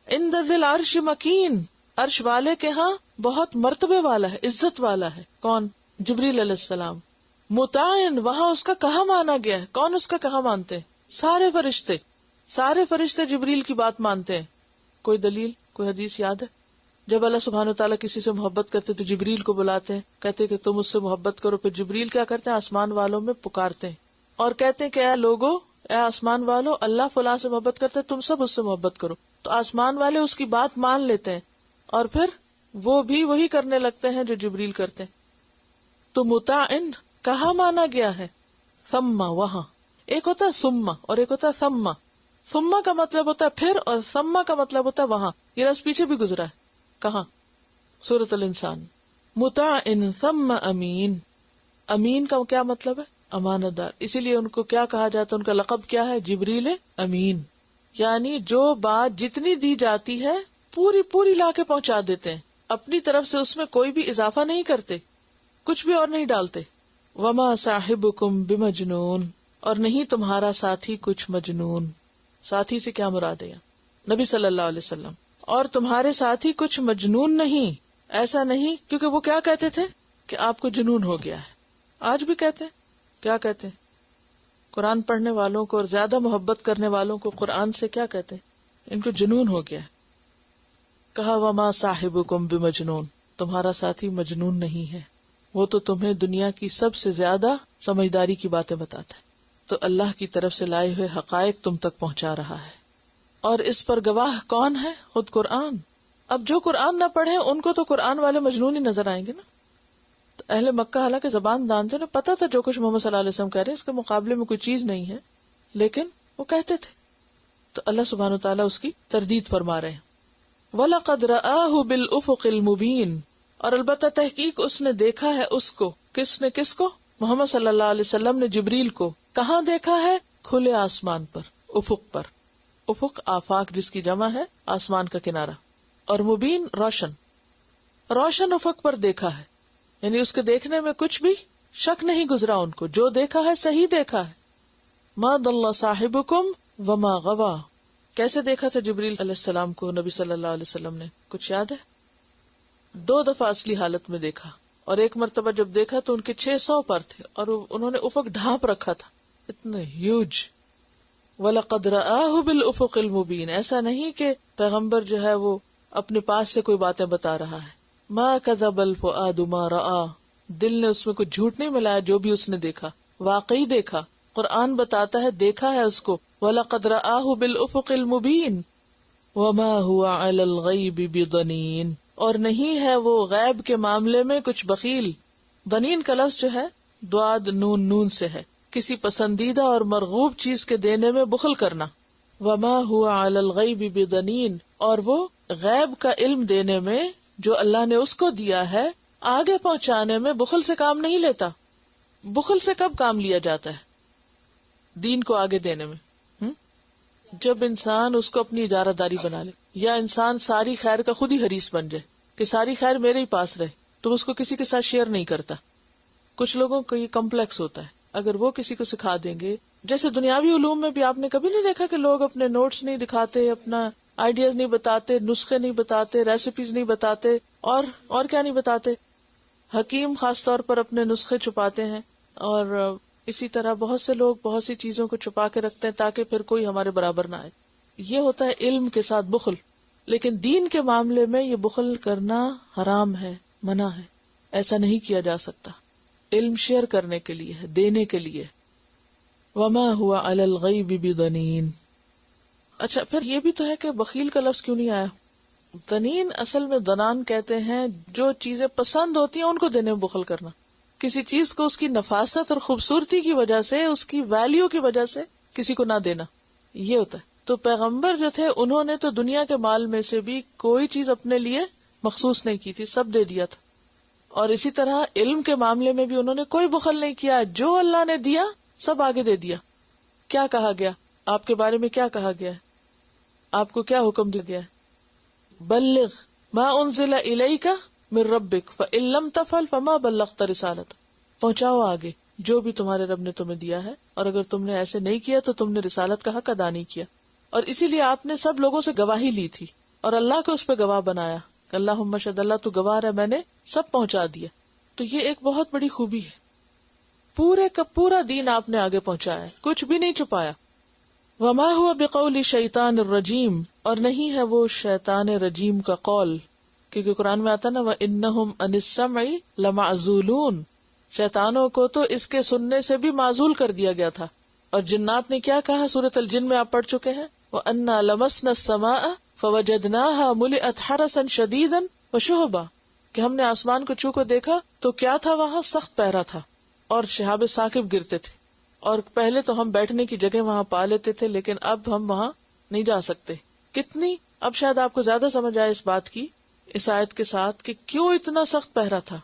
Speaker 2: عند ذی العرش مکین، عرش والے کے ہاں بہت مرتبے والا ہے، عزت والا ہے. کون؟ جبریل علیہ السلام. مطاعن، وہاں اس کا کہا مانا گیا ہے. کون اس کا کہا مانتے ہیں؟ سارے فرشتے. سارے فرشتے جبریل کی بات مانتے ہیں. کوئی دلیل، کوئی حدیث یاد ہے؟ جب اللہ سبحانہ وتعالیٰ کسی سے محبت کرتے تو جبریل کو بلاتے ہیں، کہتے کہ تم اس سے محبت کرو. پھر جبریل کیا کرتے ہیں؟ آسمان والوں میں پکارتے ہیں اور کہتے ہیں کہ اے لوگو، اے آسمان والو، اللہ فلاں سے محبت کرتے تم سب اس سے محبت کرو. تو آسمان والے اس کی بات مان لیتے ہیں اور پھر وہ بھی وہی کرنے لگتے ہیں جو جبریل کرتے ہیں. تو مطاعن کہا مانا گیا ہے. ثم، وہاں. ایک ہوتا ہے سما اور ایک ہوتا ہے ثم. ثم کا مطلب ہوتا ہے پھر، اور ثم کا مطلب ہوتا ہے وہاں. یہ لفظ پیچھے بھی گزرا ہے. کہاں؟ سورۃ الانسان. مطاعن ثم امین. امین کا کیا مطلب ہے؟ امانت دار. اسی لیے ان کو کیا کہا جاتا ہے؟ ان کا لقب کیا ہے؟ جبریل امین. یعنی جو بات جتنی دی جاتی ہے پوری پوری لا کے پہنچا دیتے ہیں، اپنی طرف سے اس میں کوئی بھی اضافہ نہیں کرتے، کچھ بھی اور نہیں ڈالتے. وما صاحبکم بمجنون، اور نہیں تمہارا ساتھی کچھ مجنون. ساتھی سے کیا مراد ہے؟ نبی صلی اللہ علیہ وسلم. اور تمہارے ساتھی کچھ مجنون نہیں، ایسا نہیں، کیونکہ وہ کیا کہتے تھے کہ آپ کو جنون ہو گیا ہے. آج بھی کہتے ہیں. کیا کہتے ہیں؟ قرآن پڑھنے والوں کو اور زیادہ محبت کرنے والوں کو قرآن سے کیا کہتے ہیں؟ ان کو جنون ہو گیا ہے. کہا وما صاحبکم بمجنون، تمہارا ساتھی مجنون نہیں ہے، وہ تو تمہیں دنیا کی سب سے زیادہ سمجھداری کی باتیں بتاتا ہے. تو اللہ کی طرف سے لائے ہوئے حقائق تم تک پہنچا رہا ہے، اور اس پر گواہ کون ہے؟ خود قرآن. اب جو قرآن نہ پڑھے ان کو تو قرآن والے مجنون ہی نظر آئیں گے نا. تو اہل مکہ حالانکہ زبان دان تھے، انہیں پتا تھا جو کچھ محمد صلی اللہ علیہ وسلم کہہ رہے ہیں اس کے مقابلے میں کوئی چیز نہیں ہے، لیکن وہ کہتے تھے. تو اللہ سبحانہ وتعالیٰ اس کی تردید فرما رہے ہیں. وَلَقَدْ رَآهُ بِالْأُفُقِ الْمُبِينِ، اور البتہ تحقیق اس نے دیکھا ہے اس کو. کس نے؟ کس کو؟ محمد صلی اللہ علیہ وسلم نے جبریل کو. کہاں دیکھا ہے؟ کھلے آسمان پر، افق پر. افق آفاق جس کی جمع ہے آسمان کا کنارہ، اور مبین روشن. روشن افق پر دیکھا ہے، یعنی اس کے دیکھنے میں کچھ بھی شک نہیں گزرا ان کو. جو دیکھا ہے صحیح دیکھا ہے. ما ضل صاحبکم وما غوا. کیسے دیکھا تھا جبریل علیہ السلام کو نبی صلی اللہ علیہ وسلم نے؟ کچھ یاد ہے؟ 2 دفعہ اصلی حالت میں دیکھا، اور ایک مرتبہ جب دیکھا تو ان کے 600 پر تھے اور انہوں نے افق ڈھانپ رکھا تھا، اتنے ہیوج. وَلَقَدْ رَآهُ بِالْأُفُقِ الْمُبِينِ. ایسا نہیں کہ پیغمبر جو ہے وہ اپنے پاس سے کوئی باتیں بتا رہا ہے. مَا كَذَبَ الْفُؤَادُ مَا رَآ. دل نے اس میں کوئی جھوٹ نہیں ملایا، جو بھی اس نے دیکھا واقعی دیکھا. قرآن بتاتا ہے دیکھا ہے اس کو. وَلَقَدْ رَآهُ بِالْأُفُقِ الْمُبِينِ وَمَا هُوَ عَلَى الْغَيْبِ بِضَنِينٍ. اور نہیں ہے وہ غیب کے معاملے میں کچھ بخیل. ضنین کا لفظ جو ہے ضاد نون نون سے ہے، کسی پسندیدہ اور مرغوب چیز کے دینے میں بخل کرنا. وَمَا هُوَ عَلَى الْغَيْبِ بِضَنِينٍ. اور وہ غیب کا علم دینے میں جو اللہ نے اس کو دیا ہے آگے پہنچانے میں بخل سے کام نہیں لیتا. بخل سے کب کام لیا جاتا ہے؟ دین کو آگے دینے میں. جب انسان اس کو اپنی اجارہ داری بنا لے، یا انسان ساری خیر کا خود ہی حریص بن جائے کہ ساری خیر میرے ہی پاس رہے، تو اس کو کسی کے ساتھ شیئر نہیں کرتا. کچھ لوگوں کو یہ کمپلیکس ہوتا ہے، اگر وہ کسی کو سکھا دیں گے. جیسے دنیاوی علوم میں بھی آپ نے کبھی نہیں دیکھا کہ لوگ اپنے نوٹس نہیں دکھاتے، اپنا آئیڈیاز نہیں بتاتے، نسخے نہیں بتاتے، ریسیپیز نہیں بتاتے، اور کیا نہیں بتاتے. حکیم خاص طور پر اپنے نسخے چھپاتے ہیں، اور اسی طرح بہت سے لوگ بہت سی چیزوں کو چھپا کے رکھتے ہیں تاکہ پھر کوئی ہمارے برابر نہ آئے. یہ ہوتا ہے علم کے ساتھ بخل. لیکن دین کے معاملے میں یہ بخل کرنا حرام ہے، منع ہے، ایسا نہیں کیا جا سکتا. علم شیئر کرنے کے لیے ہے، دینے کے لیے. وما هو علی الغیب بضنین. اچھا پھر یہ بھی تو ہے کہ بخیل کا لفظ کیوں نہیں آیا؟ ضنین اصل میں ضنان کہتے ہیں جو چیزیں پسند ہوتی ہیں ان کو دینے میں بخل کرنا. کسی چیز کو اس کی نفاست اور خوبصورتی کی وجہ سے، اس کی ویلیو کی وجہ سے کسی کو نہ دینا، یہ ہوتا ہے. تو پیغمبر جو تھے انہوں نے تو دنیا کے مال میں سے بھی کوئی چیز اپنے لیے مخصوص نہیں کی تھی، سب دے دیا تھا. اور اسی طرح علم کے معاملے میں بھی انہوں نے کوئی بخل نہیں کیا، جو اللہ نے دیا سب آگے دے دیا. کیا کہا گیا آپ کے بارے میں؟ کیا کہا گیا ہے؟ آپ کو کیا حکم دیا گیا ہے؟ بلغ ما انزل الیک من ربک فإن لم تفعل فما بلغت رسالتہ. پہنچاؤ آگے جو بھی تمہارے رب نے تمہیں دیا ہے، اور اگر تم نے ایسے نہیں کیا تو تم نے رسالت کا حق ادا نہیں کیا. اور اسی لیے آپ نے سب لوگوں سے گواہی لی تھی اور اللہ کو اس پہ گواہ بنایا کہ اللہم شہد، اللہ تو گواہ ہے، میں نے سب پہنچا دیا. تو یہ ایک بہت بڑی خوبی ہے. پورے کا پورا دین آپ نے آگے پہنچایا، کچھ بھی نہیں چھپایا. وما هو بقول شیطان الرجیم. اور نہیں ہے وہ شیطان رجیم کا قول، کیونکہ قرآن میں آتا نا وَإِنَّهُمْ عَنِ السَّمْعِ لَمَعْزُولُونَ. شیطانوں کو تو اس کے سننے سے بھی معزول کر دیا گیا تھا. اور جنات نے کیا کہا؟ سورۃ الجن میں آپ پڑھ چکے ہیں، وَأَنَّا لَمَسْنَا السَّمَاءَ فَوَجَدْنَاهَا مُلِئَتْ حَرَسًا شَدِيدًا وَشُهُبًا. کہ ہم نے آسمان کو چھو کو دیکھا تو کیا تھا؟ وہاں سخت پہرا تھا اور شہاب ثاقب گرتے تھے. اور پہلے تو ہم بیٹھنے کی جگہ وہاں پا لیتے تھے، لیکن اب ہم وہاں نہیں جا سکتے. کتنی اب شاید آپ کو زیادہ سمجھ آئے اس بات کی، اس آیت کے ساتھ، کہ کیوں اتنا سخت پہرا تھا.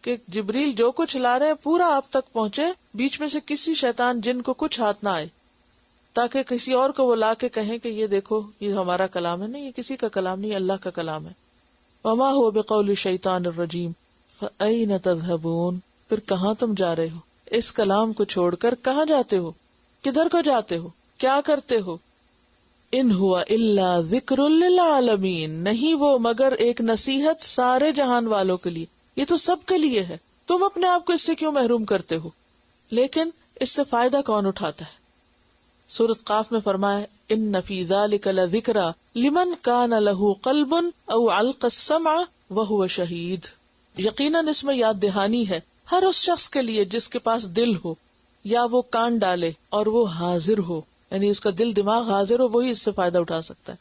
Speaker 2: کہ جبریل جو کچھ لا رہے ہیں پورا آپ تک پہنچے، بیچ میں سے کسی شیطان جن کو کچھ ہاتھ نہ آئے، تاکہ کسی اور کو وہ لا کے کہیں کہ یہ دیکھو یہ ہمارا کلام ہے. نہیں، یہ کسی کا کلام نہیں، اللہ کا کلام ہے. وما هو بقول شیطان الرجیم فأین تذهبون. پھر کہاں تم جا رہے ہو؟ اس کلام کو چھوڑ کر کہاں جاتے ہو؟ کدھر کو جاتے ہو؟ کیا کرتے ہو؟ ان ہوا الا ذکر للعالمین. نہیں وہ مگر ایک نصیحت سارے جہان والوں کے لیے. یہ تو سب کے لیے ہے، تم اپنے آپ کو اس سے کیوں محروم کرتے ہو؟ لیکن اس سے فائدہ کون اٹھاتا ہے؟ سورۃ قاف میں فرمایا ان فی ذلک لذکری لمن کان لہ قلب او القی السمع وہو شہید. یقیناً اس میں یاد دہانی ہے ہر اس شخص کے لیے جس کے پاس دل ہو یا وہ کان ڈالے اور وہ حاضر ہو، یعنی اس کا دل دماغ حاضر ہو، وہی اس سے فائدہ اٹھا سکتا ہے.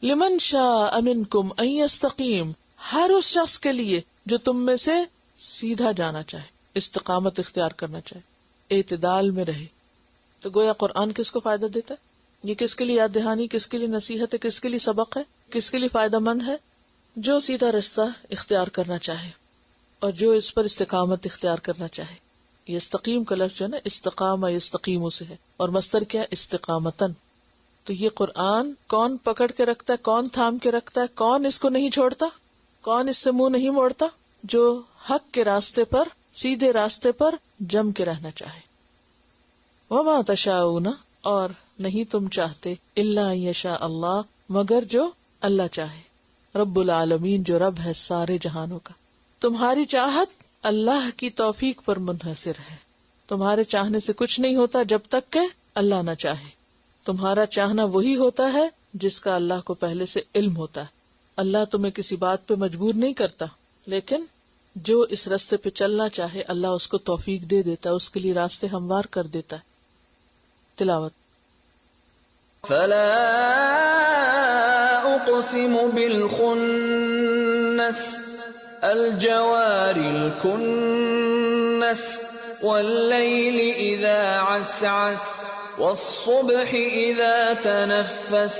Speaker 2: لمن شاء منکم ان یستقیم. ہر اس شخص کے لیے جو تم میں سے سیدھا جانا چاہے، استقامت اختیار کرنا چاہے، اعتدال میں رہے. تو گویا قرآن کس کو فائدہ دیتا ہے؟ یہ کس کے لیے یاد دہانی، کس کے لیے نصیحت ہے، کس کے لیے سبق ہے، کس کے لیے فائدہ مند ہے؟ جو سیدھا رستہ اختیار کرنا چاہے اور جو اس پر استقامت اختیار کرنا چاہے. یہ استقیم کا لفظ جو ہے نا، استقام یستقیم سے ہے، اور مصدر کیا ہے؟ استقامتن. تو یہ قرآن کون پکڑ کے رکھتا ہے، کون تھام کے رکھتا ہے، کون اس کو نہیں چھوڑتا، کون اس سے منہ نہیں موڑتا؟ جو حق کے راستے پر، سیدھے راستے پر جم کے رہنا چاہے. وما تشاؤون. اور نہیں تم چاہتے، الا ان یشاء اللہ، مگر جو اللہ چاہے. رب العالمین، جو رب ہے سارے جہانوں کا. تمہاری چاہت اللہ کی توفیق پر منحصر ہے. تمہارے چاہنے سے کچھ نہیں ہوتا جب تک کہ اللہ نہ چاہے. تمہارا چاہنا وہی ہوتا ہے جس کا اللہ کو پہلے سے علم ہوتا ہے. اللہ تمہیں کسی بات پہ مجبور نہیں کرتا، لیکن جو اس راستے پہ چلنا چاہے اللہ اس کو توفیق دے دیتا ہے، اس کے لیے راستے ہموار کر دیتا ہے. تلاوت.
Speaker 4: فلا اقسم بالخنس الجوار الكنس والليل اذا عسعس والصبح اذا تنفس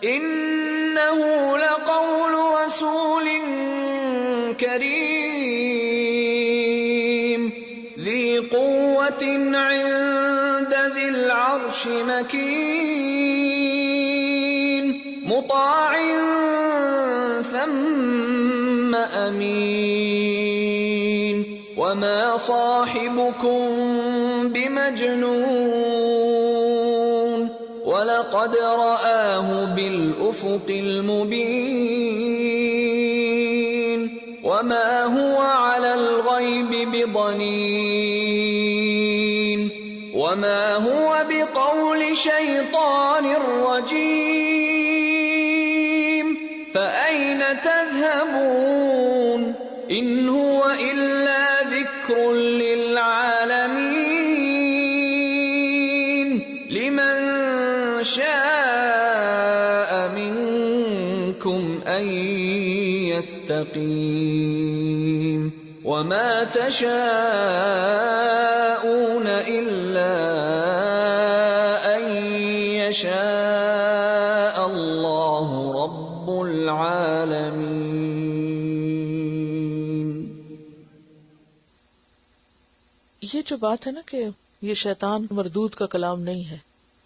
Speaker 4: انه لقول رسول كريم ذي قوة عند ذي العرش مكين مطاع ثم أمين وما صاحبكم بمجنون ولقد رآه بالأفق المبين وما هو على الغيب بضنين وما هو بقول شيطان رجيم فأين تذهبون إن هو إلا ذكر للعالمين لمن شاء منكم أن يستقيم وما تشاءون إلا أن يشاء الله رب العالمين.
Speaker 2: یہ جو بات ہے نا کہ یہ شیطان مردود کا کلام نہیں ہے،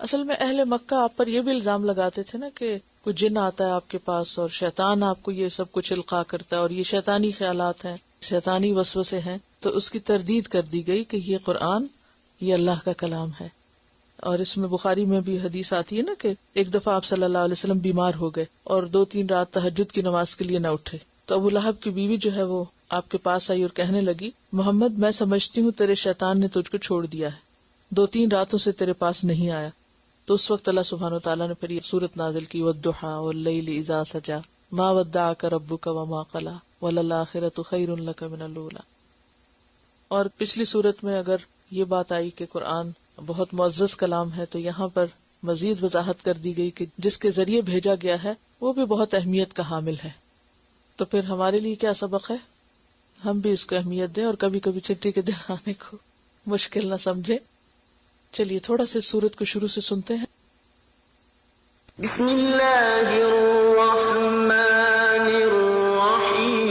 Speaker 2: اصل میں اہل مکہ آپ پر یہ بھی الزام لگاتے تھے نا کہ کوئی جن آتا ہے آپ کے پاس اور شیطان آپ کو یہ سب کچھ القاء کرتا ہے اور یہ شیطانی خیالات ہیں، شیطانی وسوسے ہیں. تو اس کی تردید کر دی گئی کہ یہ قرآن یہ اللہ کا کلام ہے. اور اس میں بخاری میں بھی حدیث آتی ہے نا کہ ایک دفعہ آپ صلی اللہ علیہ وسلم بیمار ہو گئے اور 2-3 رات تہجد کی نماز کے لیے نہ اٹھے. تو ابو لہب کی بیوی جو ہے وہ آپ کے پاس آئی اور کہنے لگی محمد میں سمجھتی ہوں تیرے شیطان نے تجھ کو چھوڑ دیا ہے، 2-3 راتوں سے تیرے پاس نہیں آیا. تو اس وقت اللہ سبحانہ وتعالیٰ نے پھر یہ سورت نازل کی والضحیٰ واللیل اذا سجا ما ودعک ربک وما قلی وللآخرۃ خیر لک من الاولی. اور پچھلی سورت میں اگر یہ بات آئی کہ قرآن بہت معزز کلام ہے تو یہاں پر مزید وضاحت کر دی گئی کہ جس کے ذریعے بھیجا گیا ہے وہ بھی بہت اہمیت کا حامل ہے. تو پھر ہمارے لیے کیا سبق ہے؟ ہم بھی اس کو اہمیت دیں اور کبھی کبھی چھٹی کے دن آنے کو مشکل نہ سمجھیں. چلیے تھوڑا سا سورت کو شروع سے سنتے ہیں.
Speaker 3: بسم اللہ الرحمن الرحیم.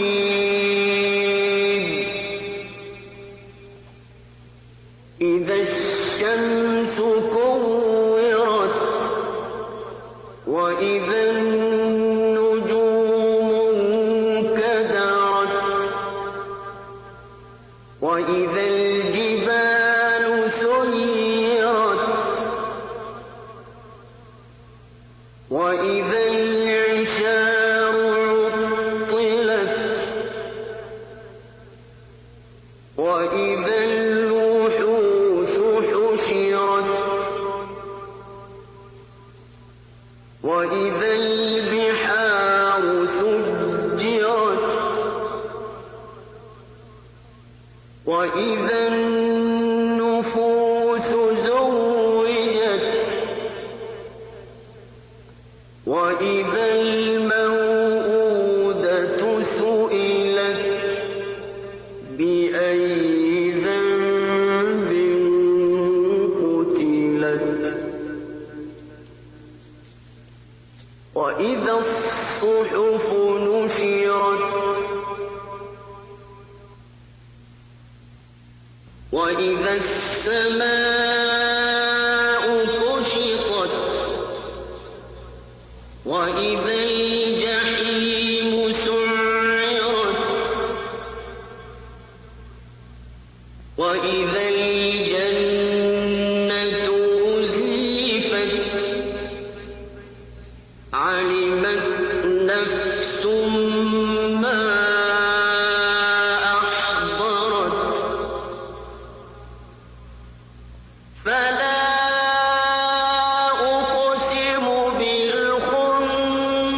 Speaker 3: اذا الشمس كورت واذا النجوم انكدرت واذا الجبال سيرت وإذا العشار عطلت وإذا الوحوش حشرت وإذا البحار سجرت وإذا النفوس زوجت وَإِذَا الْمَوْءُودَةُ سُئِلَتْ بِأَيِّ ذَنبٍ قُتِلَتْ وَإِذَا الصُّحُفُ نُشِرَتْ وَإِذَا السَّمَاءُ كُشِطَتْ وَإِذَا الْجَحِيمُ سُعِّرَتْ وَإِذَا الْجَنَّةُ أُزْلِفَتْ عَلِمَتْ نَفْسٌ مَّا أَحْضَرَتْ فَلَا أُقْسِمُ بِالْخُنَّسِ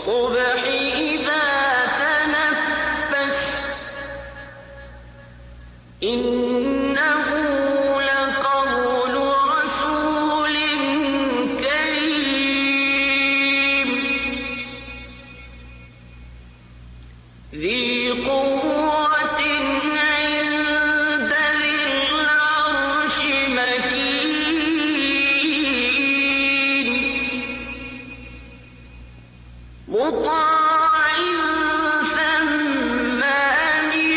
Speaker 3: وَالصُّبْحِ إِذَا تَنَفَّسَ إِنَّهُ لَقَوْلُ رَسُولٍ كَرِيمٍ ذِي قُوَّةٍ عِندَ ذِي الْعَرْشِ مَكِينٍ مُّطَاعٍ ثَمَّ أَمِينٍ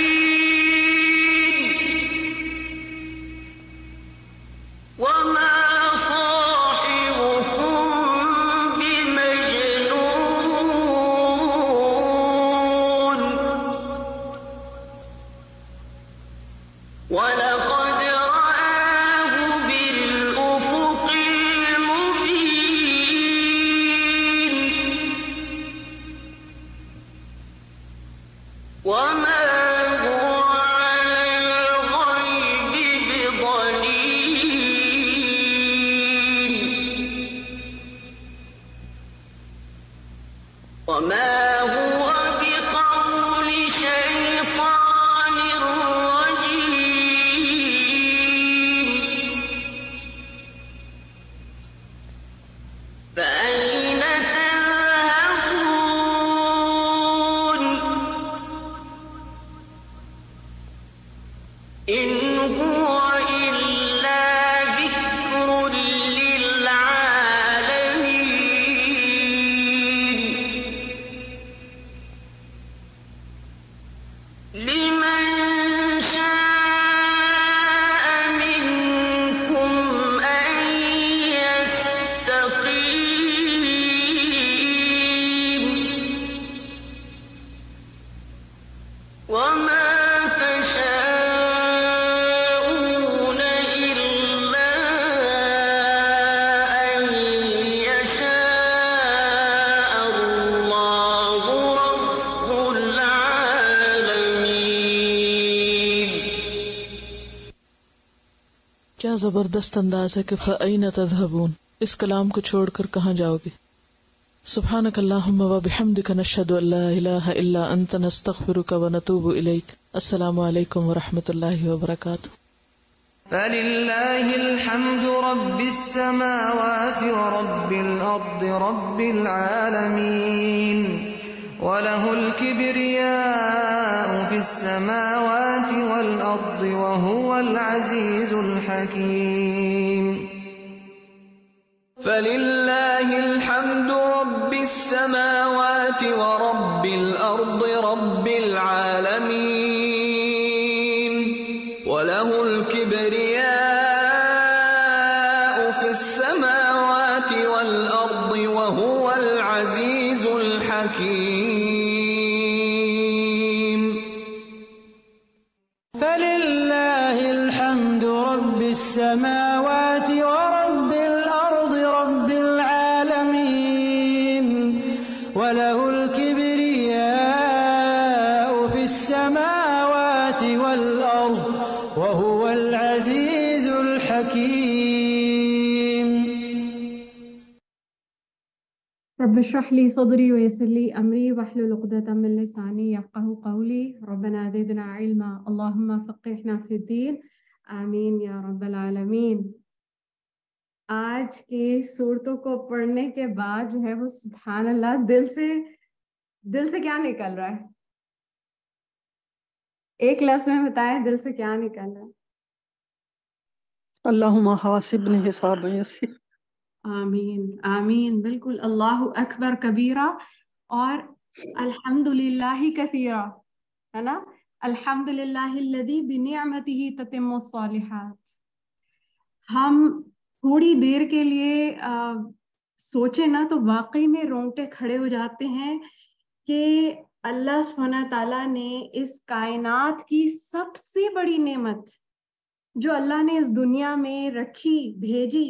Speaker 3: وَمَا صَاحِبُكُم بِمَجْنُونٍ وَلَقَدْ رَآهُ بِالْأُفُقِ الْمُبِينِ وَمَا هُوَ عَلَى الْغَيْبِ بِضَنِينٍ وَمَا هُوَ بِقَوْلِ شَيْطَانٍ رَّجِيمٍ فَأَيْنَ تَذْهَبُونَ إِنْ هُوَ إِلَّا ذِكْرٌ لِّلْعَالَمِينَ لِمَن شَاءَ مِنكُمْ أَن يَسْتَقِيمَ وَمَا تَشَاءُونَ إِلَّا أَن يَشَاءَ اللَّهُ رَبُّ الْعَالَمِينَ
Speaker 2: کیا زبردست انداز ہے کہ فَأَيْنَ تَذْهَبُونَ، اس کلام کو چھوڑ کر کہاں جاؤ گے؟ سبحانک اللہم وبحمدک نشہد ان لا الہ الا انت نستغفرک ونتوب الیک۔ السلام علیکم ورحمۃ اللہ وبرکاتہ۔
Speaker 4: فلله الحمد رب السماوات ورب الأرض رب العالمين وله الكبرياء في السماوات والأرض وهو العزيز الحكيم فلله الحمد رب السماوات ورب الأرض رب العالمين وله الكبرياء في السماوات والأرض وهو العزيز الحكيم
Speaker 5: فلله الحمد رب السماوات ورب الأرض رب العالمين وله الكبرياء في السماوات والأرض وهو العزيز الحكيم
Speaker 1: رب اشرح لي صدري ويسر لي أمري واحلل عقدة من لساني يفقهوا قولي ربنا زدنا علما اللهم فقهنا في الدين آمین یا رب العالمین۔ آج کی صورتوں کو پڑھنے کے بعد جو ہے وہ سبحان اللہ دل سے کیا نکل رہا ہے؟ ایک لفظ میں بتائیں دل سے کیا نکل رہا ہے؟
Speaker 6: اللہم حاسبنی حسابا یسیر۔
Speaker 1: آمین آمین، بالکل۔ اللہ اکبر کبیرہ اور الحمدللہ کثیرہ، ہے نا؟ الحمدللہ الذی بنعمتہ تتم الصالحات۔ ہم تھوڑی دیر کے لیے سوچیں نا تو واقعی میں رونگٹے کھڑے ہو جاتے ہیں کہ اللہ سبحانہ تعالیٰ نے اس کائنات کی سب سے بڑی نعمت جو اللہ نے اس دنیا میں رکھی بھیجی،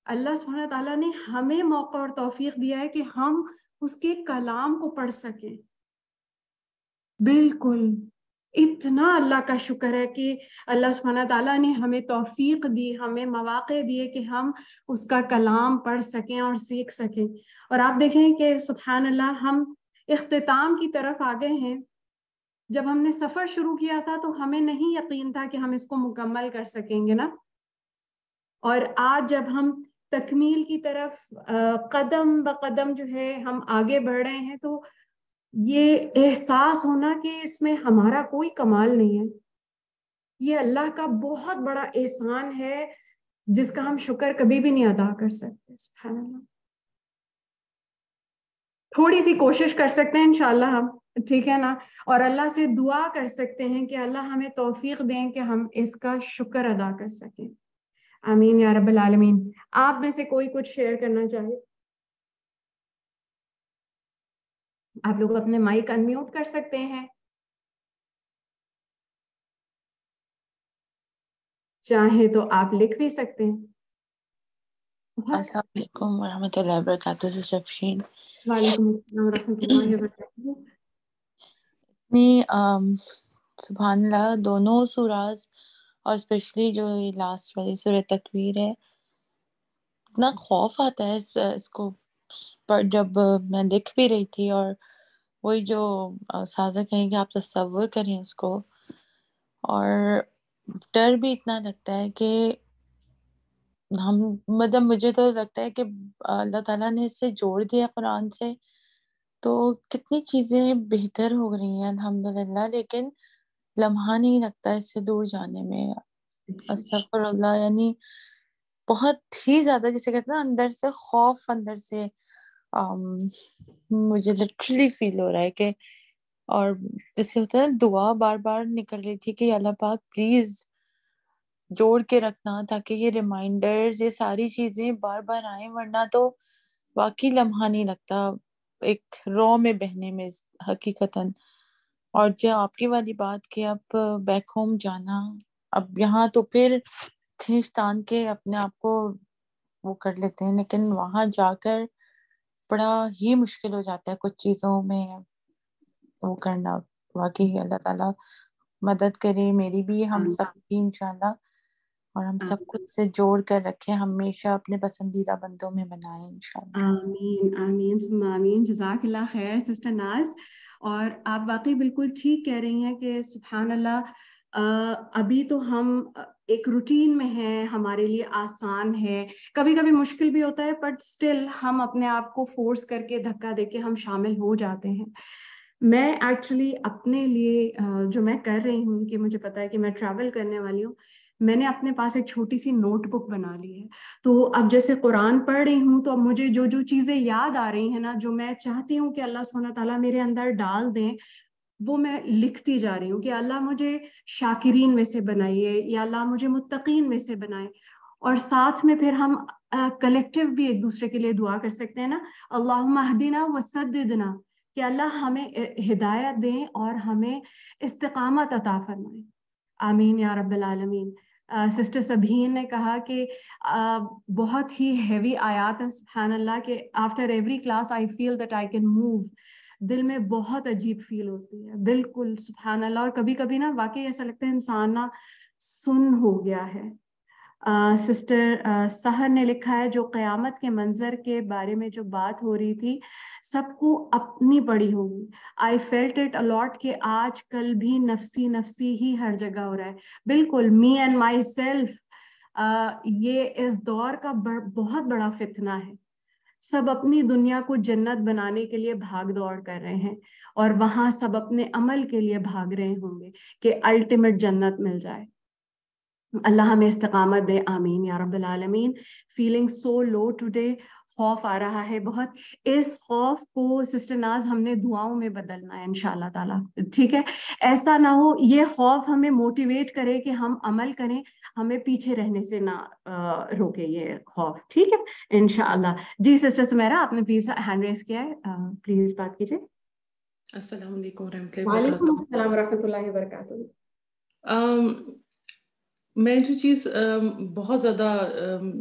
Speaker 1: اللہ سبحانہ تعالیٰ نے ہمیں موقع اور توفیق دیا ہے کہ ہم اس کے کلام کو پڑھ سکیں۔ بالکل اتنا اللہ کا شکر ہے کہ اللہ سبحانہ تعالیٰ نے ہمیں توفیق دی، ہمیں مواقع دیے کہ ہم اس کا کلام پڑھ سکیں اور سیکھ سکیں. اور آپ دیکھیں کہ سبحان اللہ ہم اختتام کی طرف آ گئے ہیں. جب ہم نے سفر شروع کیا تھا تو ہمیں نہیں یقین تھا کہ ہم اس کو مکمل کر سکیں گے نا. اور آج جب ہم تکمیل کی طرف قدم بقدم جو ہے ہم آگے بڑھ رہے ہیں تو یہ احساس ہونا کہ اس میں ہمارا کوئی کمال نہیں ہے، یہ اللہ کا بہت بڑا احسان ہے جس کا ہم شکر کبھی بھی نہیں ادا کر سکتے. سبحان اللہ. تھوڑی سی کوشش کر سکتے ہیں انشاءاللہ ہم، ٹھیک ہے نا، اور اللہ سے دعا کر سکتے ہیں کہ اللہ ہمیں توفیق دیں کہ ہم اس کا شکر ادا کر سکیں. آمین یا رب العالمین. آپ میں سے کوئی کچھ شیئر کرنا چاہے؟ آپ لوگ اپنے مائک انمیوٹ کر سکتے ہیں، چاہے تو آپ لکھ بھی سکتے ہیں.
Speaker 7: السلام علیکم ورحمۃ اللہ وبرکاتہ. شفشین،
Speaker 1: وعلیکم السلام ورحمۃ اللہ وبرکاتہ.
Speaker 7: سبحان اللہ، دونوں سوراز اور اسپیشلی جو لاسٹ والی سورہ تکویر ہے، اتنا خوف آتا ہے اس کو پر جب میں دیکھ بھی رہی تھی. اور وہی جو سازا کہیں کہ آپ تصور کریں اس کو، اور ڈر بھی اتنا لگتا ہے کہ ہم مطلب مجھے تو لگتا ہے کہ اللہ تعالیٰ نے اس سے جوڑ دیا قرآن سے تو کتنی چیزیں بہتر ہو رہی ہیں الحمدللہ. لیکن لمحہ نہیں لگتا اس سے دور جانے میں. استغفر اللہ، یعنی بہت ہی زیادہ جسے کہتے ہیں نا اندر سے خوف، اندر سے مجھے لٹرلی فیل ہو رہا ہے کہ، اور جیسے ہوتا ہے دعا بار بار نکل رہی تھی کہ اللہ پاک پلیز جوڑ کے رکھنا تاکہ یہ ریمائنڈرز، یہ ساری چیزیں بار بار آئیں، ورنہ تو واقعی لمحہ نہیں لگتا ایک رو میں بہنے میں حقیقتاً. اور جو آپ کی والی بات کہ اب بیک ہوم جانا، اب یہاں تو پھر کھینچتان کے اپنے آپ کو وہ کر لیتے ہیں، لیکن وہاں جا کر بڑا ہی مشکل ہو جاتا ہے کچھ چیزوں میں وہ کرنا. واقعی اللہ تعالیٰ مدد کرے میری بھی، ہم سب کی انشاءاللہ، اور ہم سب کچھ سے جوڑ کر رکھیں، ہمیشہ اپنے پسندیدہ بندوں میں بنائیں انشاءاللہ.
Speaker 1: آمین آمین ثم آمین. جزاک اللہ خیر سسٹر ناز. اور آپ واقعی بالکل ٹھیک کہہ رہی ہیں کہ سبحان اللہ ابھی تو ہم ایک روٹین میں ہیں، ہمارے لیے آسان ہے، کبھی کبھی مشکل بھی ہوتا ہے، بٹ اسٹل ہم اپنے آپ کو فورس کر کے دھکا دے کے ہم شامل ہو جاتے ہیں. میں ایکچولی اپنے لیے جو میں کر رہی ہوں کہ مجھے پتا ہے کہ میں ٹریول کرنے والی ہوں، میں نے اپنے پاس ایک چھوٹی سی نوٹ بک بنا لی ہے. تو اب جیسے قرآن پڑھ رہی ہوں تو اب مجھے جو جو چیزیں یاد آ رہی ہیں نا، جو میں چاہتی ہوں کہ اللہ سبحانہ تعالیٰ میرے اندر ڈال دیں، وہ میں لکھتی جا رہی ہوں کہ اللہ مجھے شاکرین میں سے بنائیے، یا اللہ مجھے متقین میں سے بنائے. اور ساتھ میں پھر ہم کلیکٹیو بھی ایک دوسرے کے لیے دعا کر سکتے ہیں نا، اللہم اہدنا وسددنا، کہ اللہ ہمیں ہدایت دیں اور ہمیں استقامت عطا فرمائے. آمین یا رب العالمین. سسٹر سبھین نے کہا کہ بہت ہی ہیوی آیات ہیں سبحان اللہ، کہ after every class I feel that I can move. دل میں بہت عجیب فیل ہوتی ہے، بالکل سبحان اللہ. اور کبھی کبھی نا واقعی ایسا لگتا ہے انسان نا سن ہو گیا ہے. سسٹر سحر نے لکھا ہے جو قیامت کے منظر کے بارے میں جو بات ہو رہی تھی سب کو اپنی پڑی ہوگی. آئی فیلٹ اٹ الاٹ کہ آج کل بھی نفسی نفسی ہی ہر جگہ ہو رہا ہے. بالکل می اینڈ مائی سیلف، یہ اس دور کا بہت بڑا فتنہ ہے. سب اپنی دنیا کو جنت بنانے کے لیے بھاگ دوڑ کر رہے ہیں، اور وہاں سب اپنے عمل کے لیے بھاگ رہے ہوں گے کہ الٹیمیٹ جنت مل جائے. اللہ ہمیں استقامت دے. آمین یا رب العالمین. فیلنگ سو لو ٹوڈے، خوف آ رہا ہے بہت. اس خوف کو سسٹر ناز ہم نے دعاؤں میں بدلنا ہے انشاءاللہ تعالیٰ، ٹھیک ہے؟ ایسا نہ ہو یہ خوف ہمیں موٹیویٹ کرے کہ ہم عمل کریں، ہمیں پیچھے رہنے سے نہ روکے یہ خوف، ٹھیک ہے انشاءاللہ. جی سسٹر سمیرا آپ نے پلیز ہینڈ ریز کیا ہے، پلیز بات کیجیے.
Speaker 2: السلام علیکم ورحمۃ اللہ
Speaker 1: وعلیکم
Speaker 2: وبرکاتہ.
Speaker 1: السلام ورحمۃ اللہ وبرکاتہ.
Speaker 2: میں جو چیز بہت زیادہ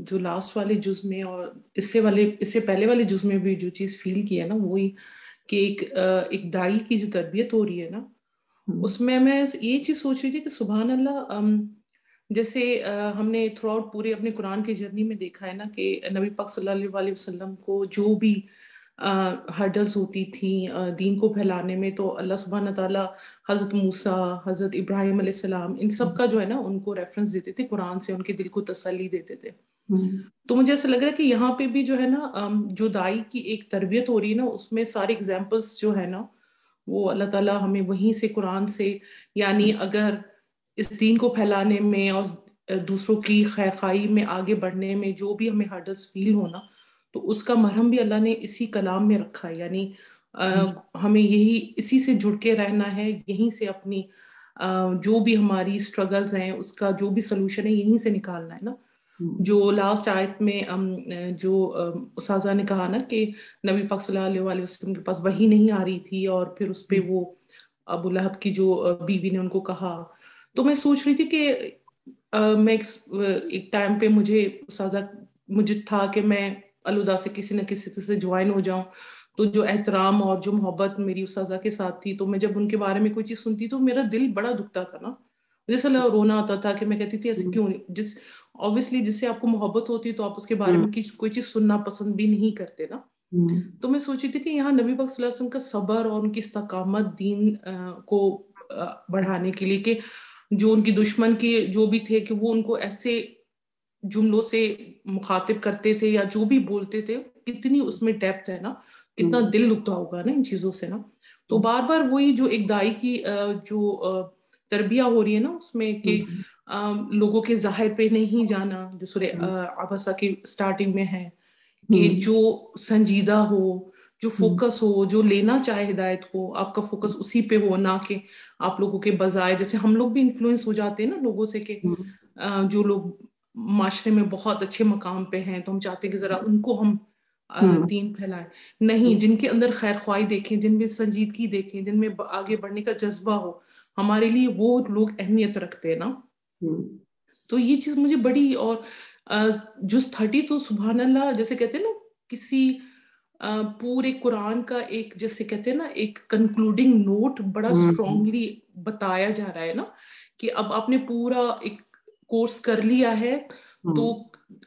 Speaker 2: جو لاسٹ والے جز میں اور اس سے پہلے والے جز میں بھی جو چیز فیل کی ہے نا، وہی کہ ایک دائی کی جو تربیت ہو رہی ہے نا،
Speaker 8: اس میں یہ چیز سوچ رہی تھی کہ سبحان اللہ، جیسے ہم نے تھرو آؤٹ پورے اپنے قرآن کی جرنی میں دیکھا ہے نا کہ نبی پاک صلی اللہ علیہ وسلم کو جو بھی ہرڈلز ہوتی تھیں دین کو پھیلانے میں، تو اللہ سبحانہ تعالیٰ حضرت موسیٰ، حضرت ابراہیم علیہ السلام، ان سب کا جو ہے نا ان کو ریفرنس دیتے تھے قرآن سے، ان کے دل کو تسلی دیتے تھے. تو مجھے ایسا لگ رہا ہے کہ یہاں پہ بھی جو ہے نا جو دائی کی ایک تربیت ہو رہی ہے نا، اس میں سارے ایگزامپلس جو ہے نا وہ اللہ تعالیٰ ہمیں وہیں سے قرآن سے، یعنی اگر اس دین کو پھیلانے میں اور دوسروں کی خیر خواہی میں آگے بڑھنے میں جو بھی ہمیں ہرڈلس فیل ہونا، تو اس کا مرہم بھی اللہ نے اسی کلام میں رکھا ہے. یعنی ہمیں یہی اسی سے جڑ کے رہنا ہے، یہیں سے اپنی جو بھی ہماری اسٹرگلز ہیں اس کا جو بھی سلوشن ہے یہیں سے نکالنا ہے نا. جو لاسٹ آیت میں جو اساتذہ نے کہا نا کہ نبی پاک صلی اللہ علیہ وسلم کے پاس وحی نہیں آ رہی تھی، اور پھر اس پہ وہ ابو لہب کی جو بیوی نے ان کو کہا، تو میں سوچ رہی تھی کہ میں ایک ٹائم پہ مجھے تھا کہ میں الہدا سے کسی نہ کسی سے جوائن ہو جاؤں. تو جو احترام اور جو محبت میری اساتذہ کے ساتھ تھی، تو میں جب ان کے بارے میں کوئی چیز سنتی تو میرا دل بڑا دکھتا تھا نا، جیسے رونا آتا تھا کہ میں کہتی تھی ایسے کیوں. obviously جس سے آپ کو محبت ہوتی ہے تو آپ اس کے بارے میں کوئی چیز سننا پسند بھی نہیں کرتے نا. تو میں سوچی تھی کہ یہاں نبی پاک صلی اللہ علیہ وسلم کا صبر اور ان کی استقامت دین کو بڑھانے کے لیے، کہ جو ان کی دشمن کے جو بھی تھے کہ وہ ان کو ایسے جملوں سے مخاطب کرتے تھے یا جو بھی بولتے تھے، کتنی اس میں ڈیپتھ ہے نا، کتنا دل دکھتا ہوگا نا ان چیزوں سے نا. تو بار بار وہی جو ایک دائی کی جو تربیہ ہو رہی ہے نا اس میں، کہ لوگوں کے ظاہر پہ نہیں جانا، جو سورہ عبسہ کی سٹارٹنگ میں ہے، کہ جو سنجیدہ ہو، جو فوکس ہو، جو لینا چاہے ہدایت کو، آپ کا فوکس اسی پہ ہو، نہ کہ آپ لوگوں کے بجائے. جیسے ہم لوگ بھی انفلوئنس ہو جاتے ہیں نا لوگوں سے، کہ جو لوگ معاشرے میں بہت اچھے مقام پہ ہیں تو ہم چاہتے ہیں کہ ذرا ان کو ہم دین پھیلائیں. نہیں، جن کے اندر خیر خواہی دیکھیں، جن میں سنجیدگی دیکھیں، جن میں آگے بڑھنے کا جذبہ ہو، ہمارے لیے وہ لوگ اہمیت رکھتے ہیں نا. تو یہ چیز مجھے بڑی، اور جز 30 تو سبحان اللہ، جیسے کہتے ہیں نا کسی پورے قرآن کا ایک، جیسے کہتے ہیں نا ایک کنکلوڈنگ نوٹ بڑا اسٹرانگلی بتایا جا رہا ہے نا، کہ اب آپ نے پورا ایک کورس کر لیا ہے تو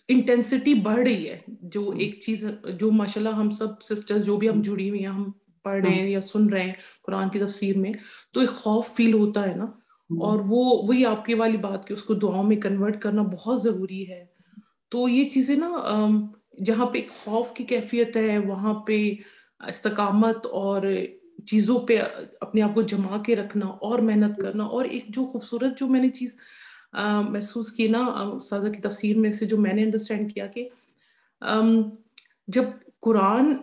Speaker 8: انٹینسٹی بڑھ رہی ہے. جو ایک چیز جو ماشاءاللہ ہم سب سسٹر جو بھی ہم جڑی ہوئی ہیں، ہم پڑھ رہے ہیں یا سن رہے ہیں قرآن کی تفسیر میں، تو ایک خوف فیل ہوتا ہے نا. اور وہی آپ کی والی بات کہ اس کو دعاؤں میں کنورٹ کرنا بہت ضروری ہے. تو یہ چیزیں نا جہاں پہ ایک خوف کی کیفیت ہے، وہاں پہ استقامت اور چیزوں پہ اپنے آپ کو جما کے رکھنا اور محنت کرنا. اور ایک جو خوبصورت جو میں نے چیز محسوس کی نا استاذہ کی تفسیر میں سے، جو میں نے انڈرسٹینڈ کیا، کہ جب قرآن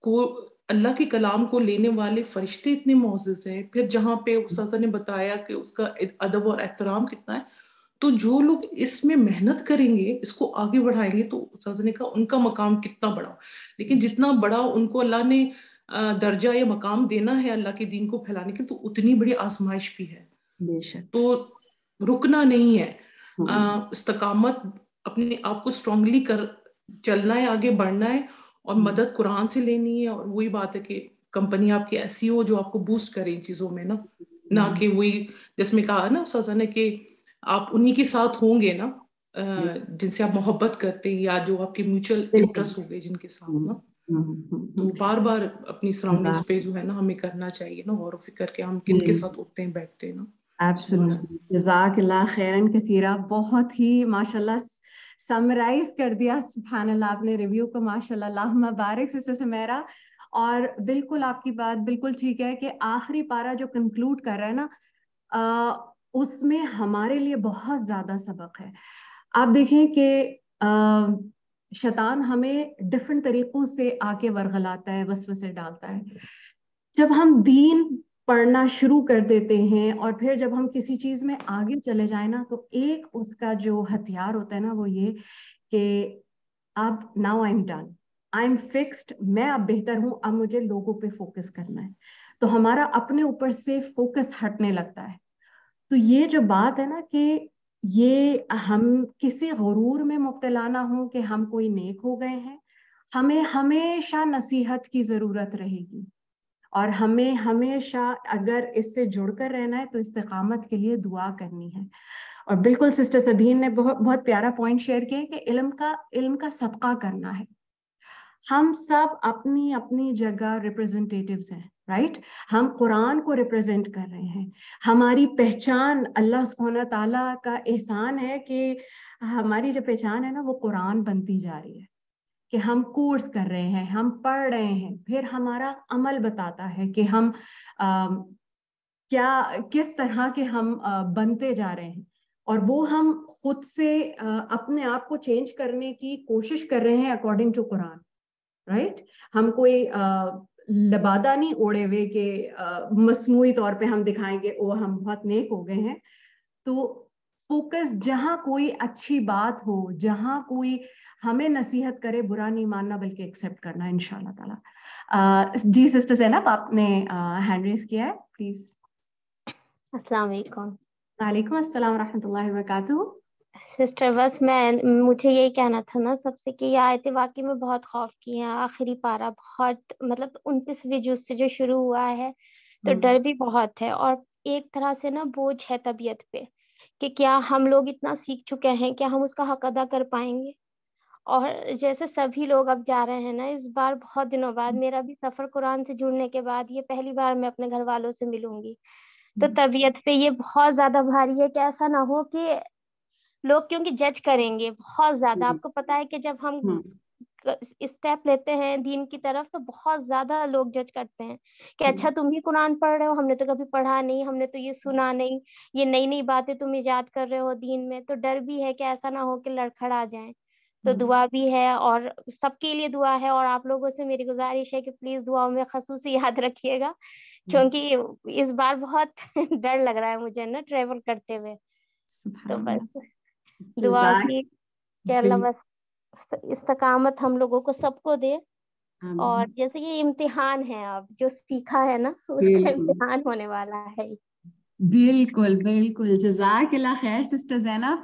Speaker 8: کو، اللہ کے کلام کو لینے والے فرشتے اتنے معزز ہیں، پھر جہاں پہ استاذہ نے بتایا کہ اس کا ادب اور احترام کتنا ہے، تو جو لوگ اس میں محنت کریں گے، اس کو آگے بڑھائیں گے، تو استاذہ نے کہا ان کا مقام کتنا بڑا ہو. لیکن جتنا بڑا ان کو اللہ نے درجہ یا مقام دینا ہے اللہ کے دین کو پھیلانے کے، تو اتنی بڑی آزمائش بھی ہے.
Speaker 1: بے شک.
Speaker 8: تو رکنا نہیں ہے، استقامت اپنے آپ کو اسٹرانگلی چلنا ہے، آگے بڑھنا ہے، اور مدد قرآن سے لینی ہے. اور وہی بات ہے کہ کمپنی آپ کی ایسی ہو جو آپ کو بوسٹ کرے ان چیزوں میں نا، نہ کہ وہی جس میں کہا نا استاذہ نے کہ آپ انہی کے ساتھ ہوں گے نا جن سے آپ محبت کرتے ہیں، یا جو آپ کے میوچل انٹرسٹ ہو گئے جن کے ساتھ نا. تو بار بار اپنی سراؤنڈنگز پہ جو ہے نا ہمیں کرنا چاہیے نا غور و فکر کے ہم کن کے ساتھ اٹھتے ہیں بیٹھتے ہیں نا.
Speaker 1: ایبسولوٹلی. جزاک اللہ خیرن کثیرہ. بہت ہی ماشاءاللہ سمرائز کر دیا سبحان اللہ آپ نے ریویو کو. ماشاءاللہ اللہم بارک سسٹر سمیرہ. اور بالکل آپ کی بات بالکل ٹھیک ہے کہ آخری پارہ جو کنکلوڈ کر رہا ہے نا، اس میں ہمارے لیے بہت زیادہ سبق ہے. آپ دیکھیں کہ شیطان ہمیں ڈفرینٹ طریقوں سے آ کے ورغلاتا ہے، وسوسے ڈالتا ہے. جب ہم دین پڑھنا شروع کر دیتے ہیں اور پھر جب ہم کسی چیز میں آگے چلے جائیں نا، تو ایک اس کا جو ہتھیار ہوتا ہے نا وہ یہ کہ اب now I am done, I am fixed, میں اب بہتر ہوں، اب مجھے لوگوں پہ فوکس کرنا ہے. تو ہمارا اپنے اوپر سے فوکس ہٹنے لگتا ہے. تو یہ جو بات ہے نا کہ یہ ہم کسی غرور میں مبتلا نہ ہوں کہ ہم کوئی نیک ہو گئے ہیں. ہمیں ہمیشہ نصیحت کی ضرورت رہے گی، اور ہمیں ہمیشہ اگر اس سے جڑ کر رہنا ہے تو استقامت کے لیے دعا کرنی ہے. اور بالکل سسٹر سبین نے بہت پیارا پوائنٹ شیئر کیا کہ علم کا صدقہ کرنا ہے. ہم سب اپنی اپنی جگہ ریپرزنٹیٹیوز ہیں، رائٹ؟ ہم قرآن کو ریپرزینٹ کر رہے ہیں. ہماری پہچان اللہ سبحانہ تعالیٰ کا احسان ہے کہ ہماری جو پہچان ہے نا وہ قرآن بنتی جا رہی ہے، کہ ہم کورس کر رہے ہیں، ہم پڑھ رہے ہیں، پھر ہمارا عمل بتاتا ہے کہ ہم کس طرح کے ہم بنتے جا رہے ہیں. اور وہ ہم خود سے اپنے آپ کو چینج کرنے کی کوشش کر رہے ہیں اکارڈنگ ٹو قرآن، رائٹ؟ ہم کوئی لبادہ نہیں اوڑے ہوئے کہ مصنوعی طور پہ ہم دکھائیں گے او ہم بہت نیک ہو گئے ہیں. تو فوکس جہاں کوئی اچھی بات ہو، جہاں کوئی ہمیں نصیحت کرے، برا نہیں ماننا بلکہ ایکسیپٹ کرنا انشاءاللہ تعالی. جی سسٹر زینب آپ نے ہینڈ ریز کیا ہے، پلیز.
Speaker 9: السلام علیکم.
Speaker 1: وعلیکم السلام ورحمۃ اللہ وبرکاتہ.
Speaker 9: سسٹر بس مجھے یہی کہنا تھا نا سب سے کہ یہ آیتیں واقعی میں بہت خوف کی ہیں. آخری پارہ بہت مطلب 29ویں جز سے جو شروع ہوا ہے تو ڈر بھی بہت ہے، اور ایک طرح سے نا بوجھ ہے طبیعت پہ کہ کیا ہم لوگ اتنا سیکھ چکے ہیں، کیا ہم اس کا حق ادا کر پائیں گے. اور جیسے سبھی لوگ اب جا رہے ہیں نا، اس بار بہت دنوں بعد میرا بھی سفر قرآن سے جڑنے کے بعد یہ پہلی بار میں اپنے گھر والوں سے ملوں گی. تو طبیعت پہ یہ بہت زیادہ بھاری ہے کہ ایسا نہ ہو کہ لوگ کیونکہ جج کریں گے بہت زیادہ. آپ کو پتا ہے کہ جب ہم اسٹیپ لیتے ہیں دین کی طرف تو بہت زیادہ لوگ جج کرتے ہیں کہ اچھا تم ہی قرآن پڑھ رہے ہو، ہم نے تو کبھی پڑھا نہیں، ہم نے تو یہ سنا نہیں، یہ نئی نئی باتیں تم ایجاد کر رہے ہو دین میں. تو ڈر بھی ہے کہ ایسا نہ ہو کہ لڑکھڑا جائیں. تو دعا بھی ہے اور سب کے لیے دعا ہے، اور آپ لوگوں سے میری گزارش ہے کہ پلیز دعاؤں میں خصوصی یاد رکھیے گا، کیونکہ اس بار بہت ڈر لگ رہا ہے مجھے نا ٹریول کرتے ہوئے. تو بس دعا کی کہ اللہ بس استقامت ہم لوگوں کو سب کو دے. اور جیسے یہ امتحان ہے، اب جو سیکھا ہے نا اس کا امتحان ہونے والا ہے.
Speaker 1: بالکل بالکل، جزاک اللہ خیر سسٹر زینب.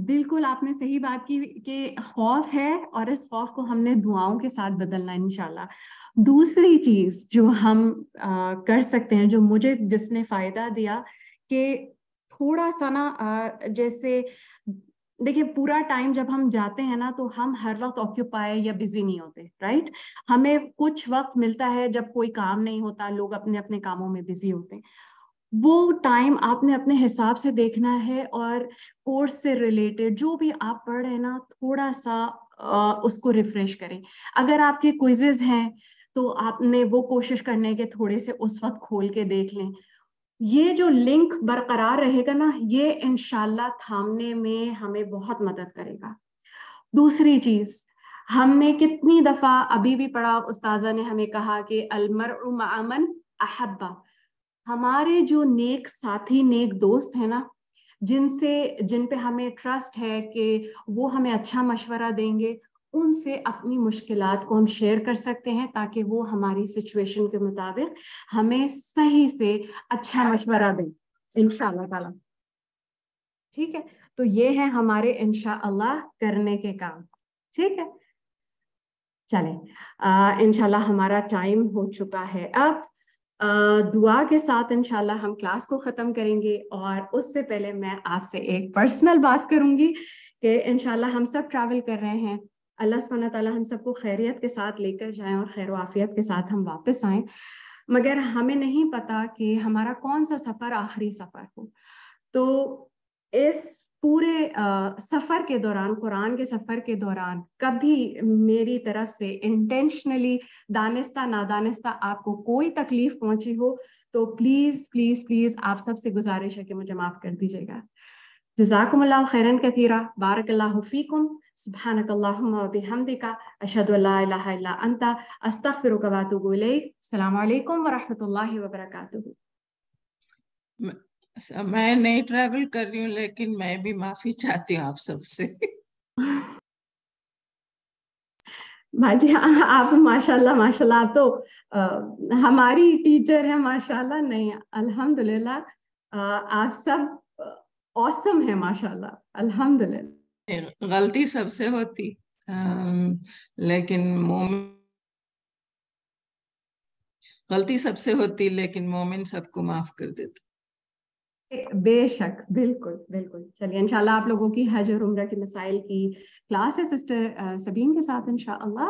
Speaker 1: بالکل آپ نے صحیح بات کی کہ خوف ہے اور اس خوف کو ہم نے دعاؤں کے ساتھ بدلنا انشاءاللہ. دوسری چیز جو ہم کر سکتے ہیں، جو مجھے جس نے فائدہ دیا، کہ تھوڑا سا نا جیسے دیکھیں پورا ٹائم جب ہم جاتے ہیں نا تو ہم ہر وقت آکیوپائی یا بزی نہیں ہوتے، رائٹ؟ ہمیں کچھ وقت ملتا ہے جب کوئی کام نہیں ہوتا، لوگ اپنے اپنے کاموں میں بزی ہوتے ہیں. وہ ٹائم آپ نے اپنے حساب سے دیکھنا ہے، اور کورس سے ریلیٹڈ جو بھی آپ پڑھ رہے ہیں نا تھوڑا سا اس کو ریفریش کریں. اگر آپ کے کوئزز ہیں تو آپ نے وہ کوشش کرنے کے تھوڑے سے اس وقت کھول کے دیکھ لیں. یہ جو لنک برقرار رہے گا نا یہ انشاءاللہ تھامنے میں ہمیں بہت مدد کرے گا. دوسری چیز، ہم نے کتنی دفعہ ابھی بھی پڑھا، استاذہ نے ہمیں کہا کہ المرء مع من احبہ. ہمارے جو نیک ساتھی، نیک دوست ہیں نا، جن پہ ہمیں ٹرسٹ ہے کہ وہ ہمیں اچھا مشورہ دیں گے، ان سے اپنی مشکلات کو ہم شیئر کر سکتے ہیں تاکہ وہ ہماری سچویشن کے مطابق ہمیں صحیح سے اچھا مشورہ دیں انشاءاللہ تعالی. ٹھیک ہے، تو یہ ہے ہمارے انشاءاللہ کرنے کے کام. ٹھیک ہے، چلیں انشاءاللہ ہمارا ٹائم ہو چکا ہے. اب دعا کے ساتھ انشاءاللہ ہم کلاس کو ختم کریں گے، اور اس سے پہلے میں آپ سے ایک پرسنل بات کروں گی کہ انشاءاللہ ہم سب ٹریول کر رہے ہیں. اللہ سبحانہ تعالیٰ ہم سب کو خیریت کے ساتھ لے کر جائیں اور خیر و عافیت کے ساتھ ہم واپس آئیں، مگر ہمیں نہیں پتا کہ ہمارا کون سا سفر آخری سفر ہو. تو اس پورے سفر کے دوران، قرآن کے سفر کے دوران، کبھی میری طرف سے انٹینشنلی دانستہ نادانستہ آپ کو کوئی تکلیف پہنچی ہو تو پلیز پلیز پلیز آپ سب سے گزارش ہے کہ مجھے معاف کر دیجیے گا. جزاکم اللہ خیرن کثیرا، بارک اللہ فیکم، سبحانک اللہم و بحمدک، اشہد ان لا الہ الا انت، استغفرک و اتوب الیک. السلام علیکم ورحمۃ اللہ وبرکاتہ.
Speaker 2: میں نہیں ٹریول کر رہی ہوں لیکن میں بھی معافی چاہتی ہوں آپ سب سے.
Speaker 1: بھائی جی آپ ماشاءاللہ ماشاءاللہ آپ تو ہماری ٹیچر ہیں ماشاءاللہ. نہیں الحمدللہ آپ سب awesome ہیں ماشاءاللہ الحمدللہ.
Speaker 2: غلطی سب سے ہوتی لیکن
Speaker 10: غلطی سب سے ہوتی لیکن مومن سب کو معاف کر دیتا.
Speaker 1: بے شک بالکل بالکل. چلیے انشاءاللہ آپ لوگوں کی حج اور عمرہ کے مسائل کی کلاس ہے سسٹر سبین کے ساتھ انشاءاللہ.